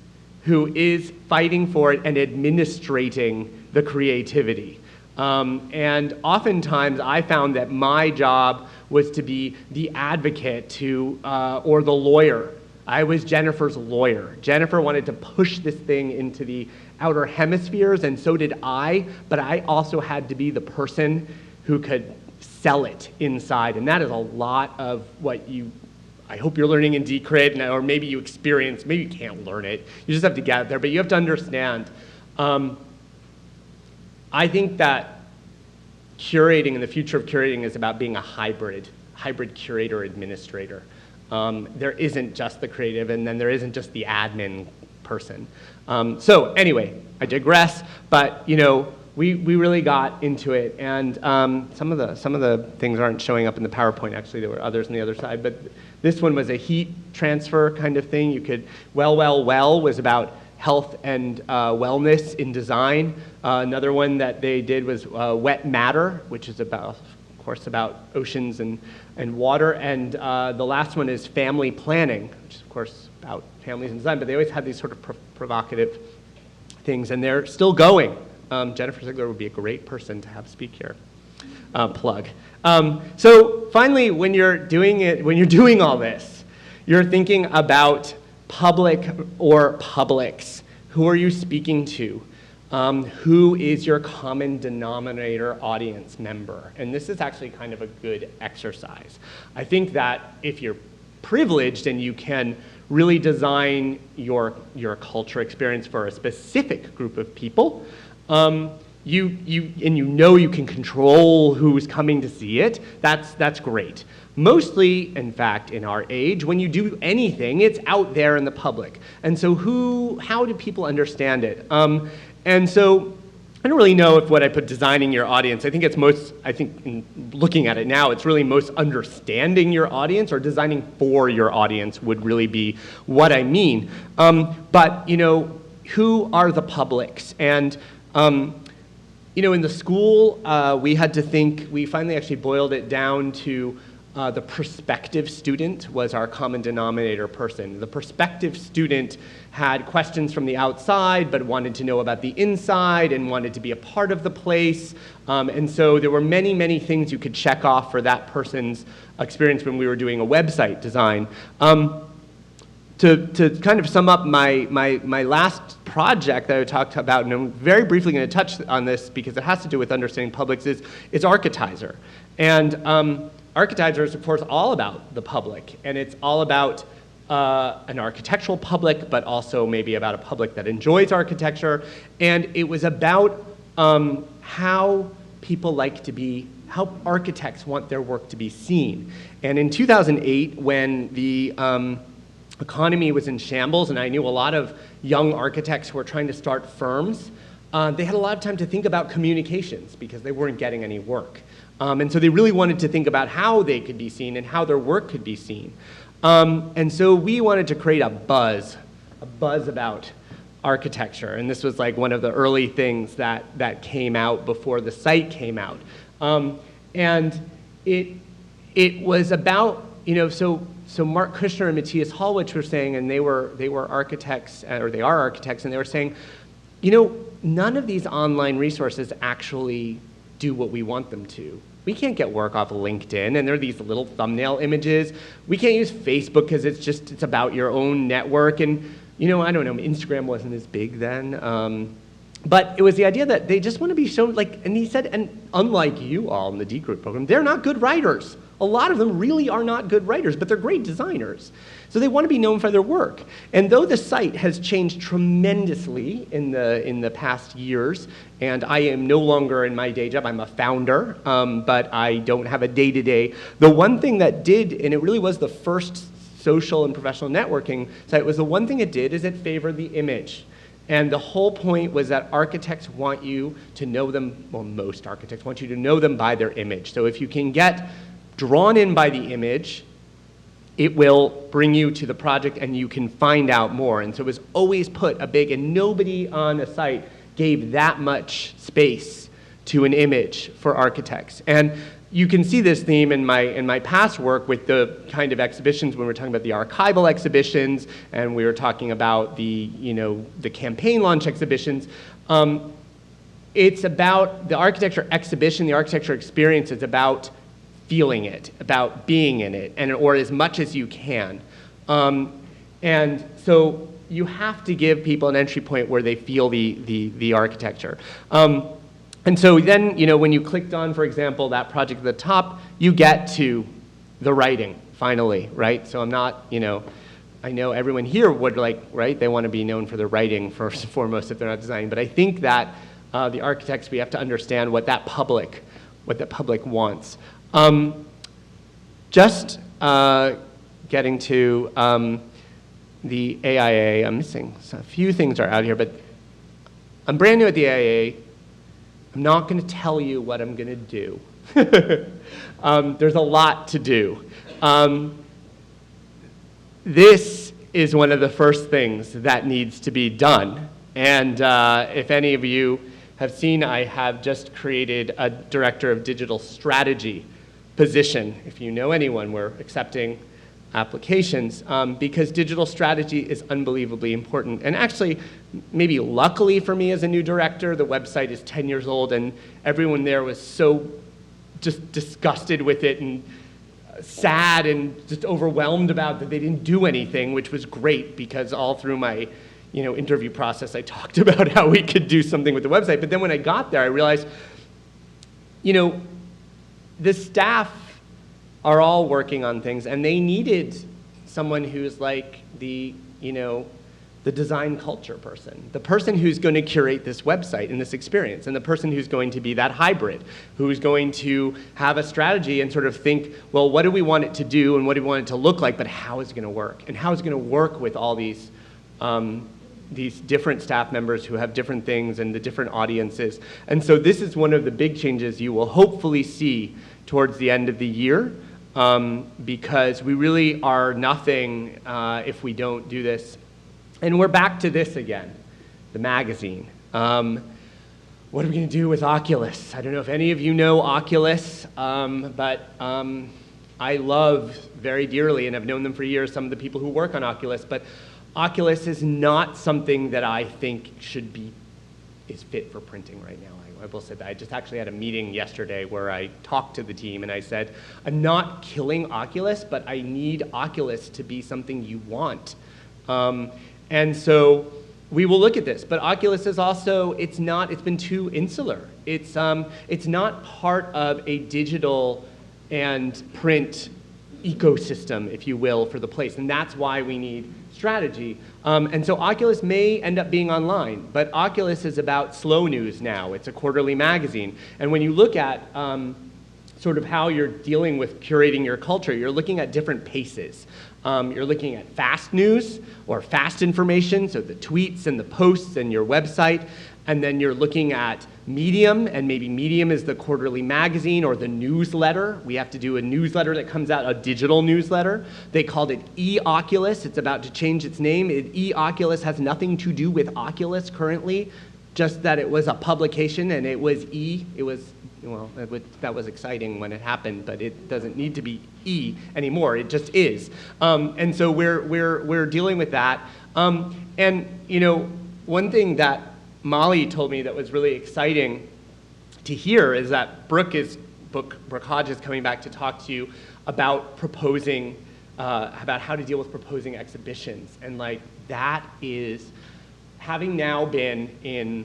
who is fighting for it and administrating the creativity. And oftentimes I found that my job was to be the advocate or the lawyer. I was Jennifer's lawyer. Jennifer wanted to push this thing into the outer hemispheres, and so did I, but I also had to be the person who could sell it inside, and that is a lot of what I hope you're learning in Decrit, or maybe you experience, maybe you can't learn it, you just have to get it there, but you have to understand. I think that curating and the future of curating is about being a hybrid curator administrator. There isn't just the creative, and then there isn't just the admin person. So anyway, I digress, but we really got into it, and some of the things aren't showing up in the PowerPoint. Actually, there were others on the other side, but this one was a heat transfer kind of thing. You could well was about health and wellness in design. Another one that they did was wet matter, which is about, of course, about oceans and water. And the last one is family planning, which is, of course, about families and design. But they always have these sort of provocative things, and they're still going. Jennifer Ziegler would be a great person to have speak here. Plug. So finally, when you're doing all this, you're thinking about public or publics. Who are you speaking to? Who is your common denominator audience member? And this is actually kind of a good exercise. I think that if you're privileged and you can really design your culture experience for a specific group of people, you can control who's coming to see it, that's great. Mostly, in fact, in our age, when you do anything, it's out there in the public. And so how do people understand it? And so I don't really know if what I put designing your audience, I think in looking at it now, it's really most understanding your audience, or designing for your audience would really be what I mean. But who are the publics? And in the school, we finally actually boiled it down to the prospective student was our common denominator person. The prospective student had questions from the outside, but wanted to know about the inside and wanted to be a part of the place. And so there were many, many things you could check off for that person's experience when we were doing a website design. To kind of sum up my last project that I talked about, and I'm very briefly going to touch on this because it has to do with understanding publics, is Architizer. And Architizer is, of course, all about the public, and it's all about an architectural public, but also maybe about a public that enjoys architecture. And it was about how architects want their work to be seen. And in 2008, when the economy was in shambles, and I knew a lot of young architects who were trying to start firms, they had a lot of time to think about communications because they weren't getting any work. And so they really wanted to think about how they could be seen and how their work could be seen. And so we wanted to create a buzz about architecture. And this was like one of the early things that came out before the site came out. And it was about, so Mark Kushner and Matthias Hallwich were saying, and they were architects, or they are architects, and they were saying, none of these online resources actually do what we want them to. We can't get work off of LinkedIn, and there are these little thumbnail images. We can't use Facebook because it's about your own network, and I don't know, Instagram wasn't as big then. But it was the idea that they just want to be shown, and he said, and unlike you all in the D group program, they're not good writers. A lot of them really are not good writers, but they're great designers. So they want to be known for their work. And though the site has changed tremendously in the past years, and I am no longer in my day job, I'm a founder, but I don't have a day-to-day. The one thing that did, and it really was the first social and professional networking site, was the one thing it did is it favored the image. And the whole point was that architects want you to know them, well, most architects want you to know them by their image. So if you can get drawn in by the image, it will bring you to the project and you can find out more. And so it was always put a big, and nobody on a site gave that much space to an image for architects. And you can see this theme in my past work with the kind of exhibitions when we're talking about the archival exhibitions and we were talking about the campaign launch exhibitions. it's about the architecture exhibition, the architecture experience is about feeling it, about being in it, or as much as you can. And so you have to give people an entry point where they feel the architecture. And so then, when you clicked on, for example, that project at the top, you get to the writing, finally, right? So I'm not, I know everyone here would right? They want to be known for their writing first and foremost if they're not designing. But I think that the architects, we have to understand what that public wants. Just getting to the AIA, I'm missing a few things are out here, but I'm brand new at the AIA. I'm not going to tell you what I'm going to do. There's a lot to do. This is one of the first things that needs to be done. And if any of you have seen, I have just created a Director of Digital Strategy position. If you know anyone, we're accepting applications because digital strategy is unbelievably important. And actually, maybe luckily for me as a new director, the website is 10 years old and everyone there was so just disgusted with it and sad and just overwhelmed about that they didn't do anything, which was great because all through my interview process, I talked about how we could do something with the website. But then when I got there, I realized, the staff are all working on things, and they needed someone who's like the design culture person, the person who's going to curate this website and this experience, and the person who's going to be that hybrid, who's going to have a strategy and sort of think, well, what do we want it to do and what do we want it to look like, but how is it going to work? And how is it going to work with all these different staff members who have different things and the different audiences. And so this is one of the big changes you will hopefully see towards the end of the year, because we really are nothing if we don't do this. And we're back to this again, the magazine. What are we going to do with Oculus? I don't know if any of you know Oculus, but I love very dearly, and I've known them for years, some of the people who work on Oculus, but Oculus is not something that I think is fit for printing right now. I will say that. I just actually had a meeting yesterday where I talked to the team and I said, I'm not killing Oculus, but I need Oculus to be something you want. And so we will look at this, but Oculus is also, it's been too insular. It's not part of a digital and print ecosystem, if you will, for the place, and that's why we need strategy. And so Oculus may end up being online, but Oculus is about slow news now. It's a quarterly magazine. And when you look at sort of how you're dealing with curating your culture, you're looking at different paces. You're looking at fast news or fast information, so the tweets and the posts and your website, and then you're looking at Medium, and maybe Medium is the quarterly magazine or the newsletter. We have to do a newsletter that comes out, a digital newsletter. They called it e-Oculus. It's about to change its name. E-Oculus has nothing to do with Oculus currently, just that it was a publication and it was that was exciting when it happened, but it doesn't need to be E anymore. It just is. And so we're dealing with that. And one thing that Molly told me that was really exciting to hear is that Brooke Hodge is coming back to talk to you about proposing, about how to deal with proposing exhibitions. And that is, having now been in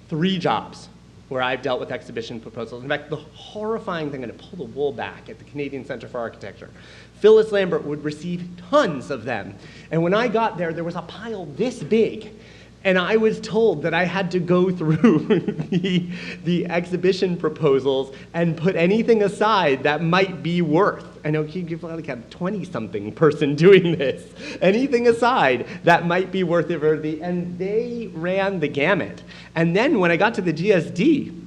3 jobs where I've dealt with exhibition proposals. In fact, the horrifying thing, I'm going to pull the wool back at the Canadian Centre for Architecture. Phyllis Lambert would receive tons of them. And when I got there, there was a pile this big. And I was told that I had to go through the exhibition proposals and put anything aside that might be worth. I know you've like a 20-something person doing this. Anything aside that might be worth it. And they ran the gamut. And then when I got to the GSD,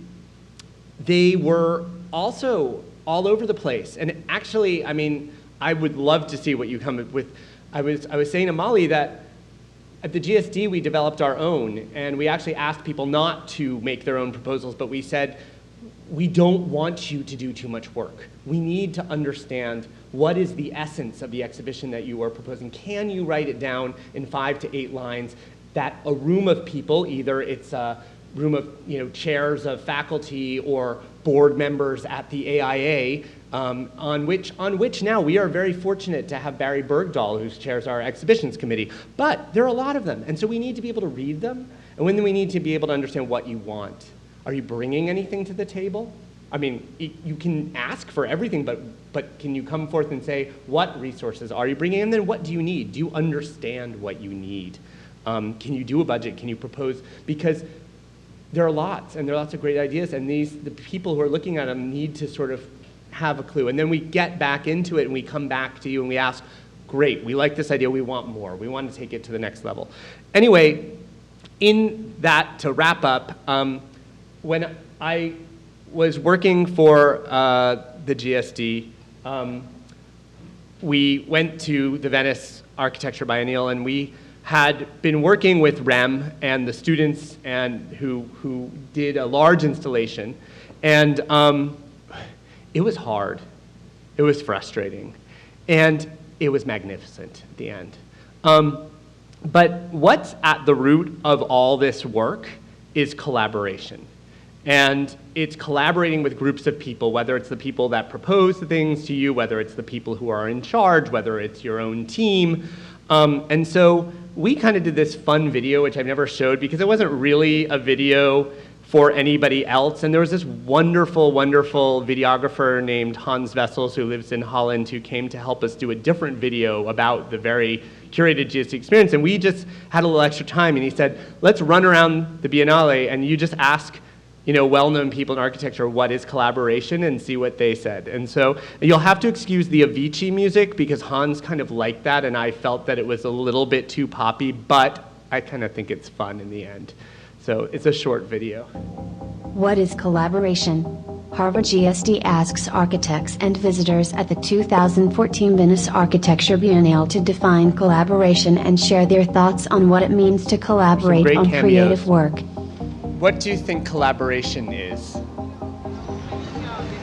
they were also all over the place. And actually, I mean, I would love to see what you come up with. I was saying to Molly that at the GSD, we developed our own, and we actually asked people not to make their own proposals, but we said, we don't want you to do too much work. We need to understand what is the essence of the exhibition that you are proposing. Can you write it down in 5 to 8 lines that a room of people, either it's room of chairs of faculty or board members at the AIA, on which now we are very fortunate to have Barry Bergdahl, who chairs our exhibitions committee. But there are a lot of them, and so we need to be able to read them, and then we need to be able to understand what you want. Are you bringing anything to the table? I mean, you can ask for everything, but can you come forth and say, what resources are you bringing, and then what do you need? Do you understand what you need? Can you do a budget? Can you propose? Because there are lots, and there are lots of great ideas, and the people who are looking at them need to sort of have a clue. And then we get back into it, and we come back to you, and we ask, great, we like this idea, we want more. We want to take it to the next level. Anyway, in that, to wrap up, when I was working for the GSD, we went to the Venice Architecture Biennial, and we had been working with REM and the students who did a large installation, and it was hard, it was frustrating, and it was magnificent at the end. But what's at the root of all this work is collaboration. And it's collaborating with groups of people, whether it's the people that propose the things to you, whether it's the people who are in charge, whether it's your own team. And so we kind of did this fun video, which I've never showed because it wasn't really a video for anybody else. And there was this wonderful, wonderful videographer named Hans Wessels who lives in Holland who came to help us do a different video about the very curated GSD experience. And we just had a little extra time, and he said, let's run around the Biennale and you just ask well-known people in architecture, what is collaboration, and see what they said. And so you'll have to excuse the Avicii music because Hans kind of liked that, and I felt that it was a little bit too poppy, but I kind of think it's fun in the end. So it's a short video. What is collaboration? Harvard GSD asks architects and visitors at the 2014 Venice Architecture Biennale to define collaboration and share their thoughts on what it means to collaborate on creative work. What do you think collaboration is?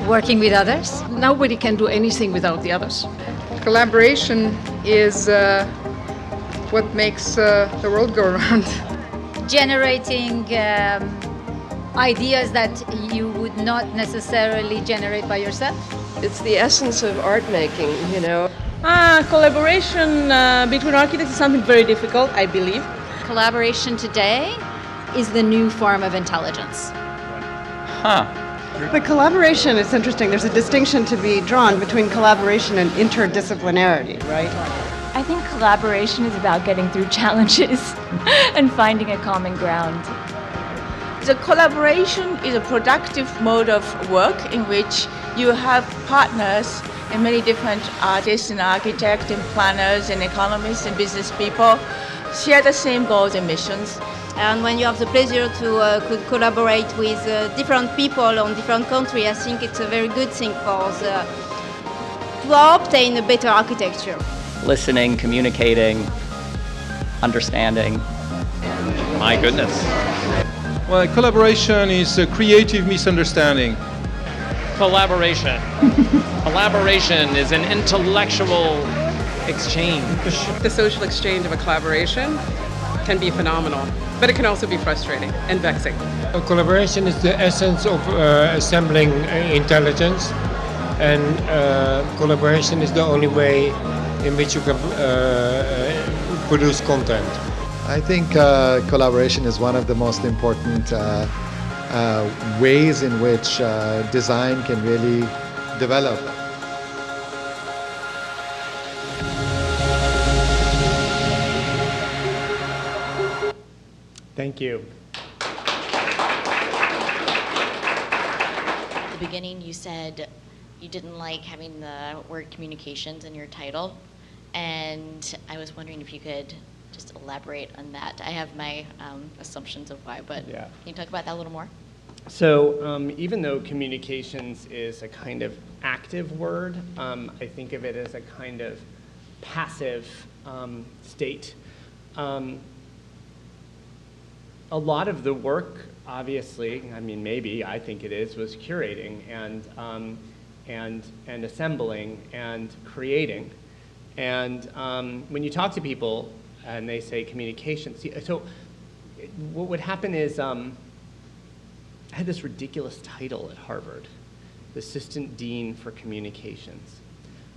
Working with others. Nobody can do anything without the others. Collaboration is what makes the world go around. Generating ideas that you would not necessarily generate by yourself. It's the essence of art making, Collaboration between architects is something very difficult, I believe. Collaboration today is the new form of intelligence. The collaboration is interesting. There's a distinction to be drawn between collaboration and interdisciplinarity, right? I think collaboration is about getting through challenges and finding a common ground. The collaboration is a productive mode of work in which you have partners and many different artists and architects and planners and economists and business people share the same goals and missions. And when you have the pleasure to collaborate with different people on different countries, I think it's a very good thing to obtain a better architecture. Listening, communicating, understanding. My goodness. Well, collaboration is a creative misunderstanding. Collaboration. Collaboration is an intellectual exchange. The social exchange of a collaboration can be phenomenal, but it can also be frustrating and vexing. Collaboration is the essence of assembling intelligence, and collaboration is the only way in which you can produce content. I think collaboration is one of the most important ways in which design can really develop. Thank you. At the beginning, you said you didn't like having the word communications in your title, and I was wondering if you could just elaborate on that. I have my assumptions of why, but yeah. Can you talk about that a little more? So even though communications is a kind of active word, I think of it as a kind of passive state. A lot of the work, obviously, I mean, maybe, I think it is, was curating and assembling and creating. And when you talk to people and they say communication, so what would happen is I had this ridiculous title at Harvard, the Assistant Dean for Communications.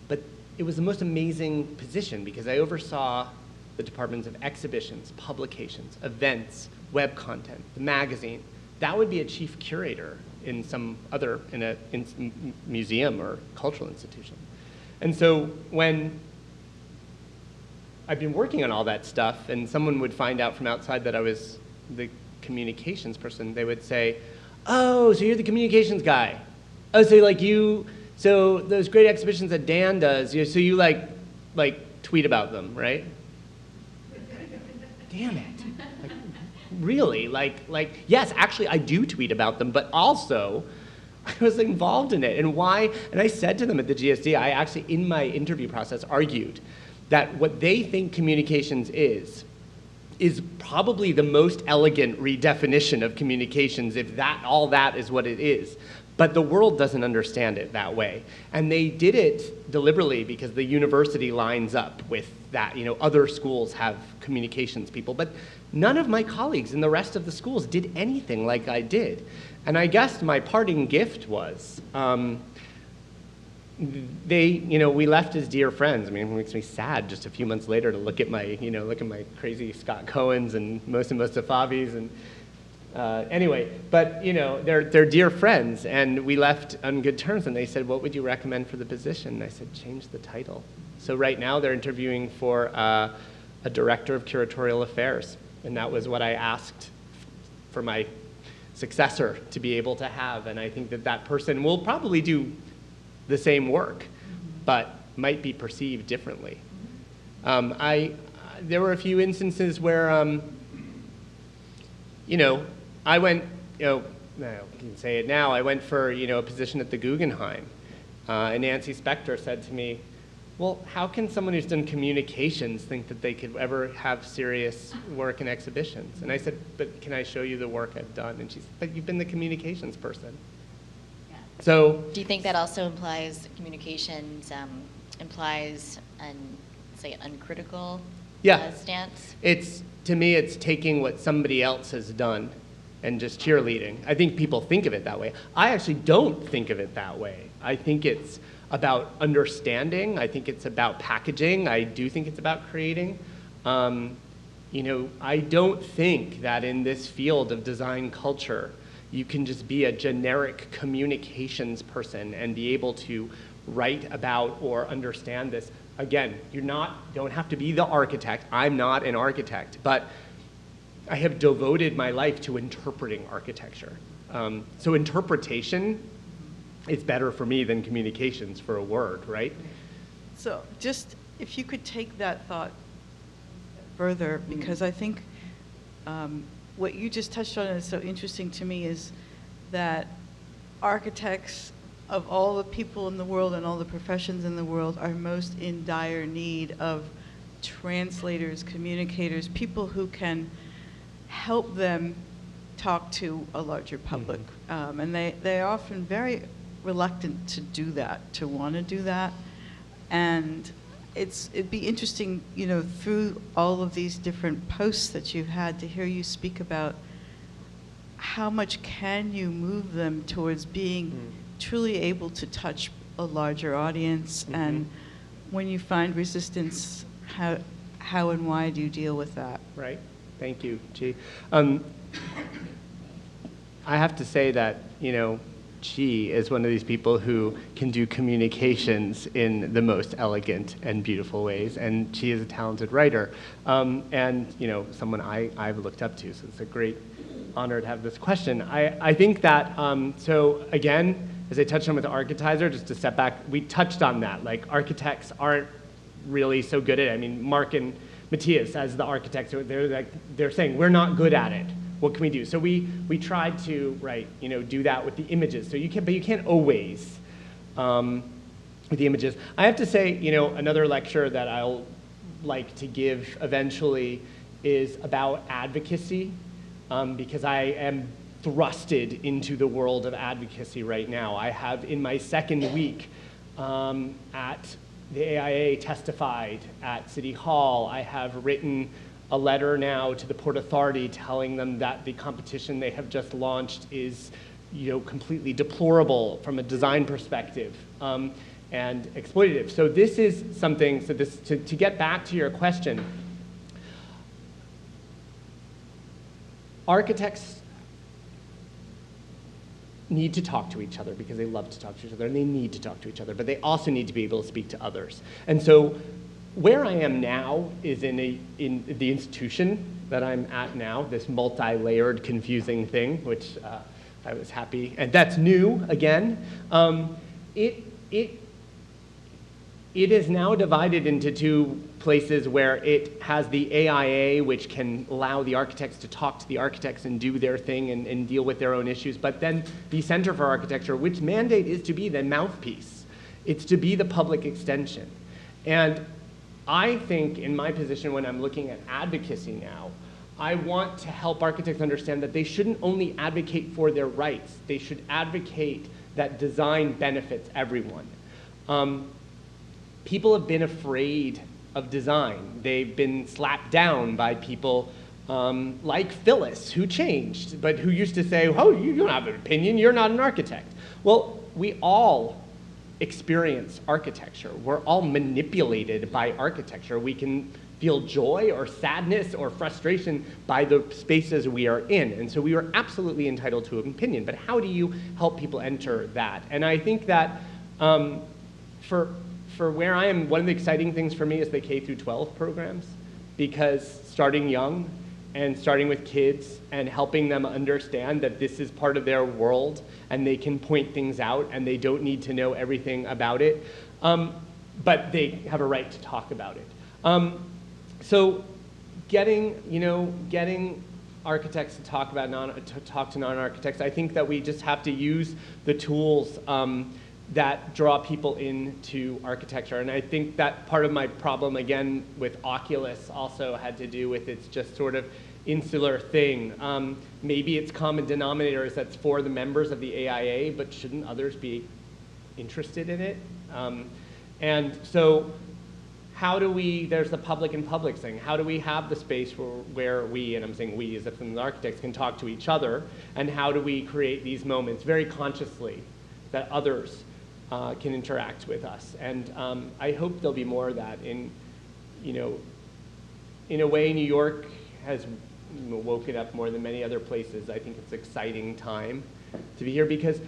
But it was the most amazing position because I oversaw the departments of exhibitions, publications, events, web content, the magazine. That would be a chief curator in some other, in a museum or cultural institution. And so when I've been working on all that stuff and someone would find out from outside that I was the communications person, they would say, oh, so you're the communications guy. Oh, so like so those great exhibitions that Dan does, so you like tweet about them, right? Damn it. Like, really? Like, yes, actually I do tweet about them, but also I was involved in it. And why? And I said to them at the GSD, I actually, in my interview process, argued that what they think communications is probably the most elegant redefinition of communications, if all that is what it is. But the world doesn't understand it that way. And they did it deliberately because the university lines up with that. Other schools have communications people, but none of my colleagues in the rest of the schools did anything like I did. And I guess my parting gift was, we left as dear friends. I mean, it makes me sad just a few months later to look at my crazy Scott Cohens and Mosa Mostafavis and anyway, but they're dear friends, and we left on good terms. And they said, "What would you recommend for the position?" And I said, "Change the title." So right now they're interviewing for a director of curatorial affairs, and that was what I asked for my successor to be able to have. And I think that person will probably do the same work, but might be perceived differently. There were a few instances where, I went, I can say it now, I went for, a position at the Guggenheim, and Nancy Spector said to me, well, how can someone who's done communications think that they could ever have serious work in exhibitions? And I said, but can I show you the work I've done? And she said, but you've been the communications person. So, do you think that also implies communications implies an uncritical stance? To me, it's taking what somebody else has done and just cheerleading. I think people think of it that way. I actually don't think of it that way. I think it's about understanding. I think it's about packaging. I do think it's about creating. I don't think that in this field of design culture, you can just be a generic communications person and be able to write about or understand this. Again, don't have to be the architect. I'm not an architect, but I have devoted my life to interpreting architecture. So interpretation is better for me than communications for a word, right? So just if you could take that thought further, because I think what you just touched on is so interesting to me is that architects of all the people in the world and all the professions in the world are most in dire need of translators, communicators, people who can help them talk to a larger public. And they're often very reluctant to do that, to want to do that. And it'd be interesting, through all of these different posts that you've had, to hear you speak about how much can you move them towards being truly able to touch a larger audience, and when you find resistance, how and why do you deal with that? Right. Thank you, Chi. I have to say that, Chi is one of these people who can do communications in the most elegant and beautiful ways, and Chi is a talented writer, and someone I've looked up to, so it's a great honor to have this question. I think that, so again, as I touched on with the Architizer, just to step back, we touched on that, like architects aren't really so good at it. I mean, Mark and Matthias, as the architects, they're saying, we're not good at it. What can we do? So we tried to, do that with the images. So you can't always with the images. I have to say, another lecture that I'll like to give eventually is about advocacy, because I am thrusted into the world of advocacy right now. I have, in my second week at the AIA, testified at City Hall. I have written a letter now to the Port Authority telling them that the competition they have just launched is, completely deplorable from a design perspective and exploitative. So this is something, to get back to your question, architects need to talk to each other because they love to talk to each other and they need to talk to each other, but they also need to be able to speak to others. And so where I am now is in the institution that I'm at now, this multi-layered, confusing thing, which I was happy, and that's new again. It is now divided into two places where it has the AIA, which can allow the architects to talk to the architects and do their thing and deal with their own issues, but then the Center for Architecture, which mandate is to be the mouthpiece. It's to be the public extension. And I think in my position when I'm looking at advocacy now, I want to help architects understand that they shouldn't only advocate for their rights, they should advocate that design benefits everyone. People have been afraid of design. They've been slapped down by people like Phyllis, who changed, but who used to say, oh, you don't have an opinion, you're not an architect. Well, we all experience architecture. We're all manipulated by architecture. We can feel joy or sadness or frustration by the spaces we are in. And so we are absolutely entitled to an opinion, but how do you help people enter that? And I think that for where I am, one of the exciting things for me is the K through 12 programs, because starting young and starting with kids and helping them understand that this is part of their world and they can point things out and they don't need to know everything about it, but they have a right to talk about it. So getting architects to talk to non-architects, I think that we just have to use the tools that draw people into architecture. And I think that part of my problem, again, with Oculus also had to do with its just sort of insular thing. Maybe its common denominator is that's for the members of the AIA, but shouldn't others be interested in it? And so how do we, there's the public and public thing, how do we have the space where we, and I'm saying we as if the architects, can talk to each other, and how do we create these moments very consciously that others can interact with us? And I hope there'll be more of that. In a way, New York has woken up more than many other places. I think it's an exciting time to be here, because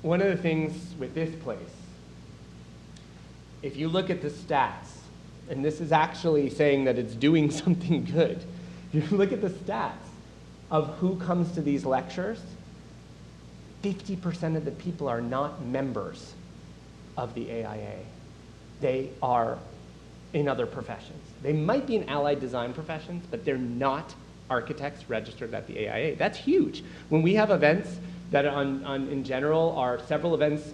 one of the things with this place, if you look at the stats, and this is actually saying that it's doing something good, if you look at the stats of who comes to these lectures, 50% of the people are not members of the AIA. They are in other professions. They might be in allied design professions, but they're not architects registered at the AIA. That's huge. When we have events that in general are several events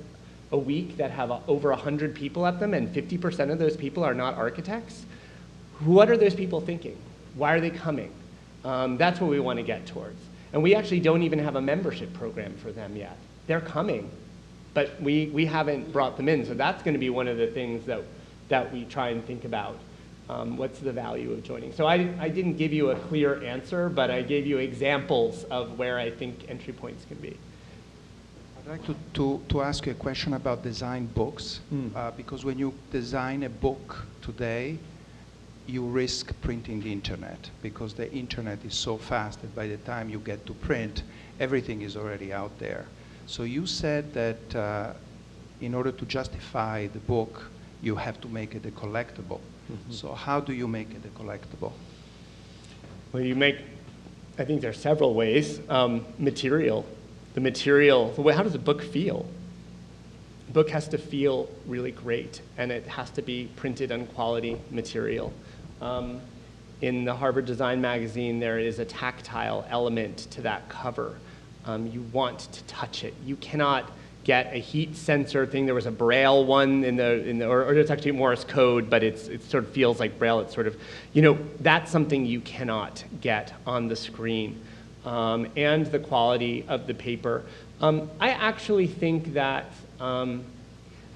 a week that have over 100 people at them, and 50% of those people are not architects, what are those people thinking? Why are they coming? That's what we want to get towards. And we actually don't even have a membership program for them yet. They're coming, but we haven't brought them in. So that's going to be one of the things that we try and think about. What's the value of joining? So I didn't give you a clear answer, but I gave you examples of where I think entry points can be. I'd like to ask you a question about design books, because when you design a book today, you risk printing the internet, because the internet is so fast that by the time you get to print, everything is already out there. So you said that in order to justify the book, you have to make it a collectible. Mm-hmm. So how do you make it a collectible? Well, I think there are several ways. Material. The material, how does a book feel? A book has to feel really great, and it has to be printed on quality material. In the Harvard Design Magazine, there is a tactile element to that cover. You want to touch it. You cannot get a heat sensor thing. There was a Braille one or it's actually Morse code, but it sort of feels like Braille. It's sort of, that's something you cannot get on the screen. And the quality of the paper. I actually think that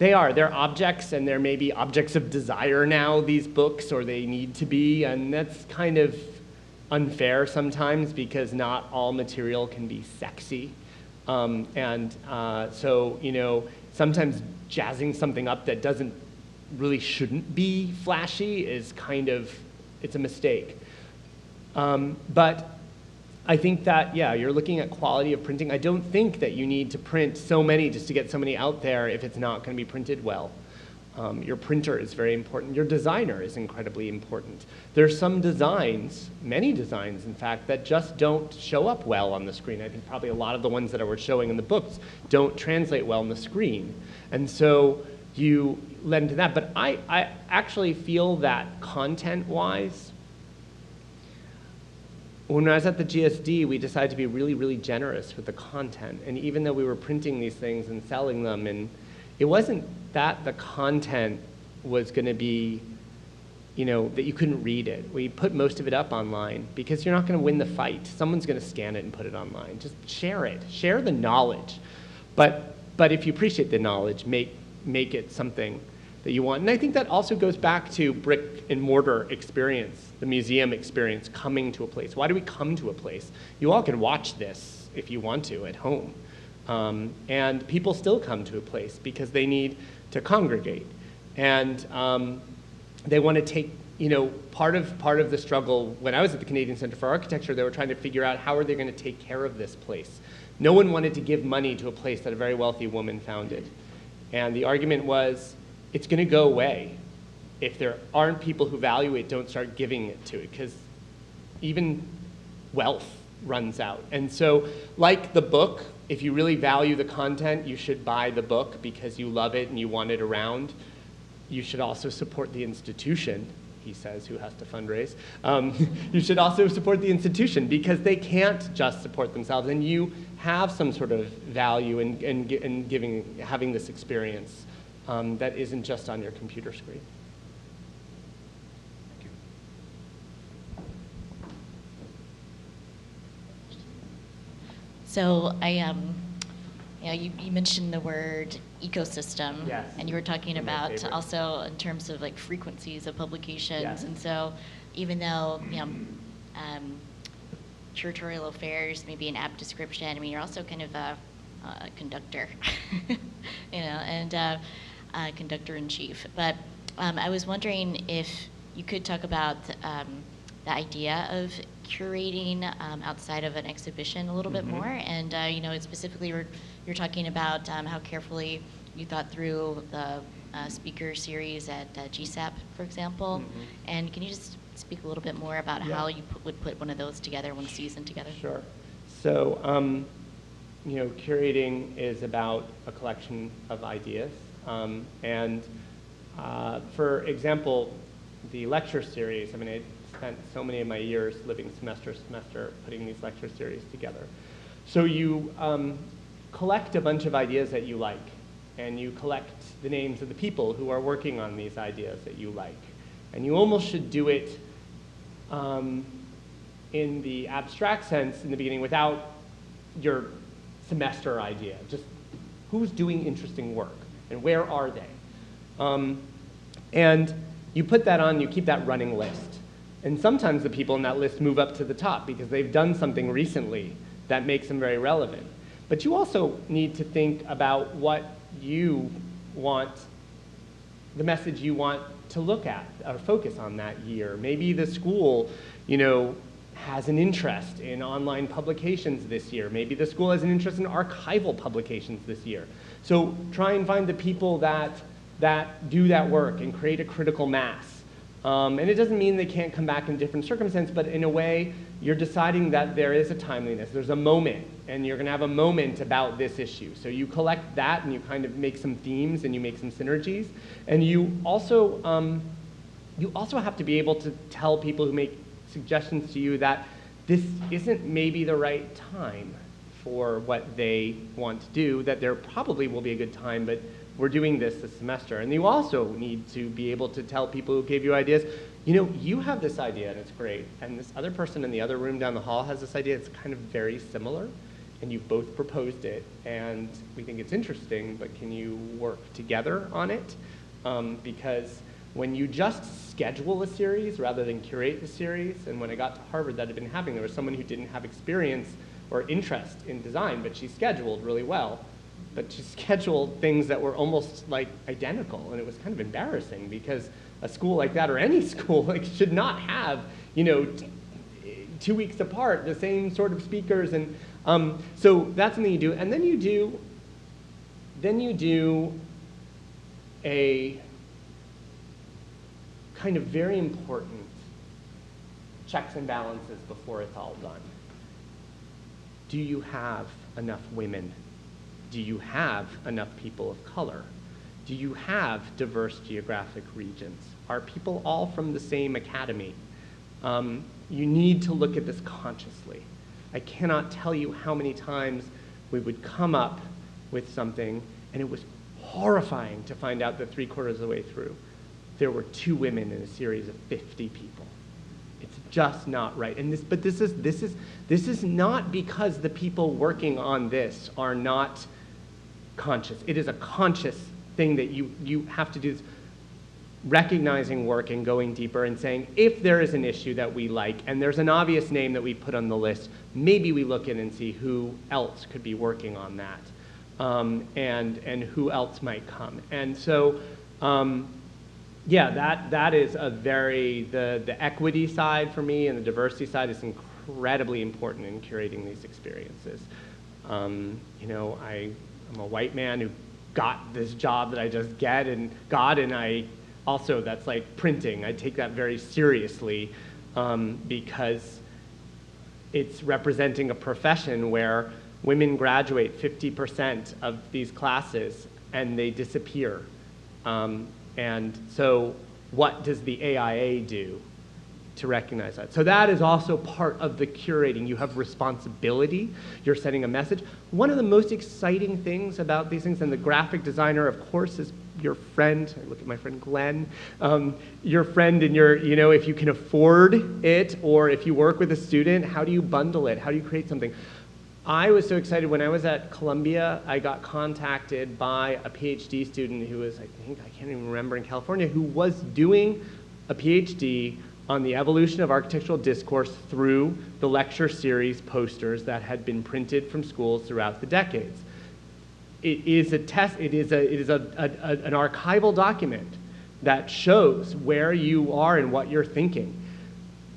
They are. They're objects, and they're maybe objects of desire now, these books, or they need to be, and that's kind of unfair sometimes because not all material can be sexy. So, you know, sometimes jazzing something up that shouldn't be flashy is kind of, it's a mistake. But I think that, yeah, you're looking at quality of printing. I don't think that you need to print so many just to get so many out there if it's not going to be printed well. Your printer is very important. Your designer is incredibly important. There's some designs, many designs in fact, that just don't show up well on the screen. I think probably a lot of the ones that we're showing in the books don't translate well on the screen. And so you lend to that. But I actually feel that content-wise, when I was at the GSD, we decided to be really, really generous with the content. And even though we were printing these things and selling them, and it wasn't that the content was going to be, you know, that you couldn't read it. We put most of it up online because you're not going to win the fight. Someone's going to scan it and put it online. Just share it. Share the knowledge. But if you appreciate the knowledge, make it something that you want. And I think that also goes back to brick and mortar experience, the museum experience, coming to a place. Why do we come to a place? You all can watch this if you want to at home. And people still come to a place because they need to congregate. And they want to take, you know, part of the struggle, when I was at the Canadian Centre for Architecture, they were trying to figure out how are they going to take care of this place. No one wanted to give money to a place that a very wealthy woman founded. And the argument was, it's going to go away if there aren't people who value it, don't start giving it to it, because even wealth runs out. And so, like the book, if you really value the content, you should buy the book because you love it and you want it around. You should also support the institution, he says, who has to fundraise. You should also support the institution because they can't just support themselves, and you have some sort of value in having this experience that isn't just on your computer screen. So you mentioned the word ecosystem, yes, and you were talking about also in terms of like frequencies of publications, yes. And so even though curatorial affairs may be an apt description, I mean you're also kind of a conductor, and conductor-in-chief. But I was wondering if you could talk about the idea of curating outside of an exhibition a little bit more, and specifically you're talking about how carefully you thought through the speaker series at GSAP, for example, and can you just speak a little bit more about how you would put one of those together, one season together? Sure. So, curating is about a collection of ideas, and for example, the lecture series, I mean, I spent so many of my years living semester to semester putting these lecture series together. So you collect a bunch of ideas that you like, and you collect the names of the people who are working on these ideas that you like. And you almost should do it in the abstract sense in the beginning without your semester idea. Just who's doing interesting work and where are they? And you put that on, you keep that running list. And sometimes the people in that list move up to the top because they've done something recently that makes them very relevant. But you also need to think about what you want, the message you want to look at or focus on that year. Maybe the school, has an interest in online publications this year. Maybe the school has an interest in archival publications this year. So try and find the people that do that work and create a critical mass. And it doesn't mean they can't come back in different circumstances, but in a way, you're deciding that there is a timeliness. There's a moment, and you're going to have a moment about this issue. So you collect that, and you kind of make some themes, and you make some synergies. And you also have to be able to tell people who make suggestions to you that this isn't maybe the right time for what they want to do, that there probably will be a good time, but we're doing this semester. And you also need to be able to tell people who gave you ideas, you have this idea and it's great, and this other person in the other room down the hall has this idea that's kind of very similar. and you've both proposed it, and we think it's interesting, but can you work together on it? Because when you just schedule a series rather than curate the series, and when I got to Harvard, that had been happening. There was someone who didn't have experience or interest in design, but she scheduled really well. But she scheduled things that were almost like identical, and it was kind of embarrassing because a school like that, or any school, like should not have, 2 weeks apart, the same sort of speakers, and so that's something you do. And then you do a kind of very important checks and balances before it's all done. Do you have enough women? Do you have enough people of color? Do you have diverse geographic regions? Are people all from the same academy? You need to look at this consciously. I cannot tell you how many times we would come up with something, and it was horrifying to find out that 3/4 of the way through, there were 2 women in a series of 50 people. It's just not right. And this is not because the people working on this are not conscious. It is a conscious thing that you have to do this. Recognizing work and going deeper and saying, if there is an issue that we like and there's an obvious name that we put on the list, maybe we look in and see who else could be working on that, and who else might come. And so, yeah, that is a very, the equity side for me and the diversity side is incredibly important in curating these experiences. I'm a white man who got this job that I just got, and I also, that's like printing. I take that very seriously because it's representing a profession where women graduate 50% of these classes and they disappear. And so what does the AIA do to recognize that? So that is also part of the curating. You have responsibility. You're sending a message. One of the most exciting things about these things, and the graphic designer, of course, is your friend. I look at my friend Glenn. Your friend, and if you can afford it, or if you work with a student, how do you bundle it? How do you create something? I was so excited when I was at Columbia. I got contacted by a PhD student who was, I can't even remember, in California, who was doing a PhD on the evolution of architectural discourse through the lecture series posters that had been printed from schools throughout the decades. It is an archival document that shows where you are and what you're thinking.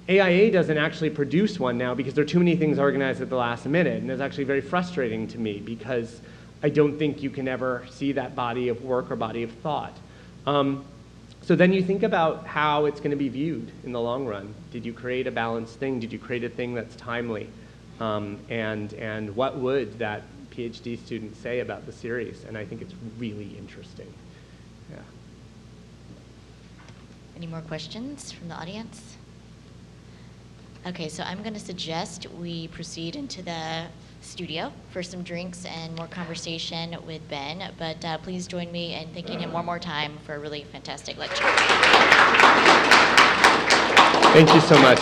AIA doesn't actually produce one now because there are too many things organized at the last minute, and it's actually very frustrating to me because I don't think you can ever see that body of work or body of thought. So then you think about how it's going to be viewed in the long run. Did you create a balanced thing? Did you create a thing that's timely? And what would that PhD student say about the series? And I think it's really interesting. Yeah. Any more questions from the audience? Okay, so I'm going to suggest we proceed into the studio for some drinks and more conversation with Ben, but please join me in thanking him one more time for a really fantastic lecture. Thank you so much.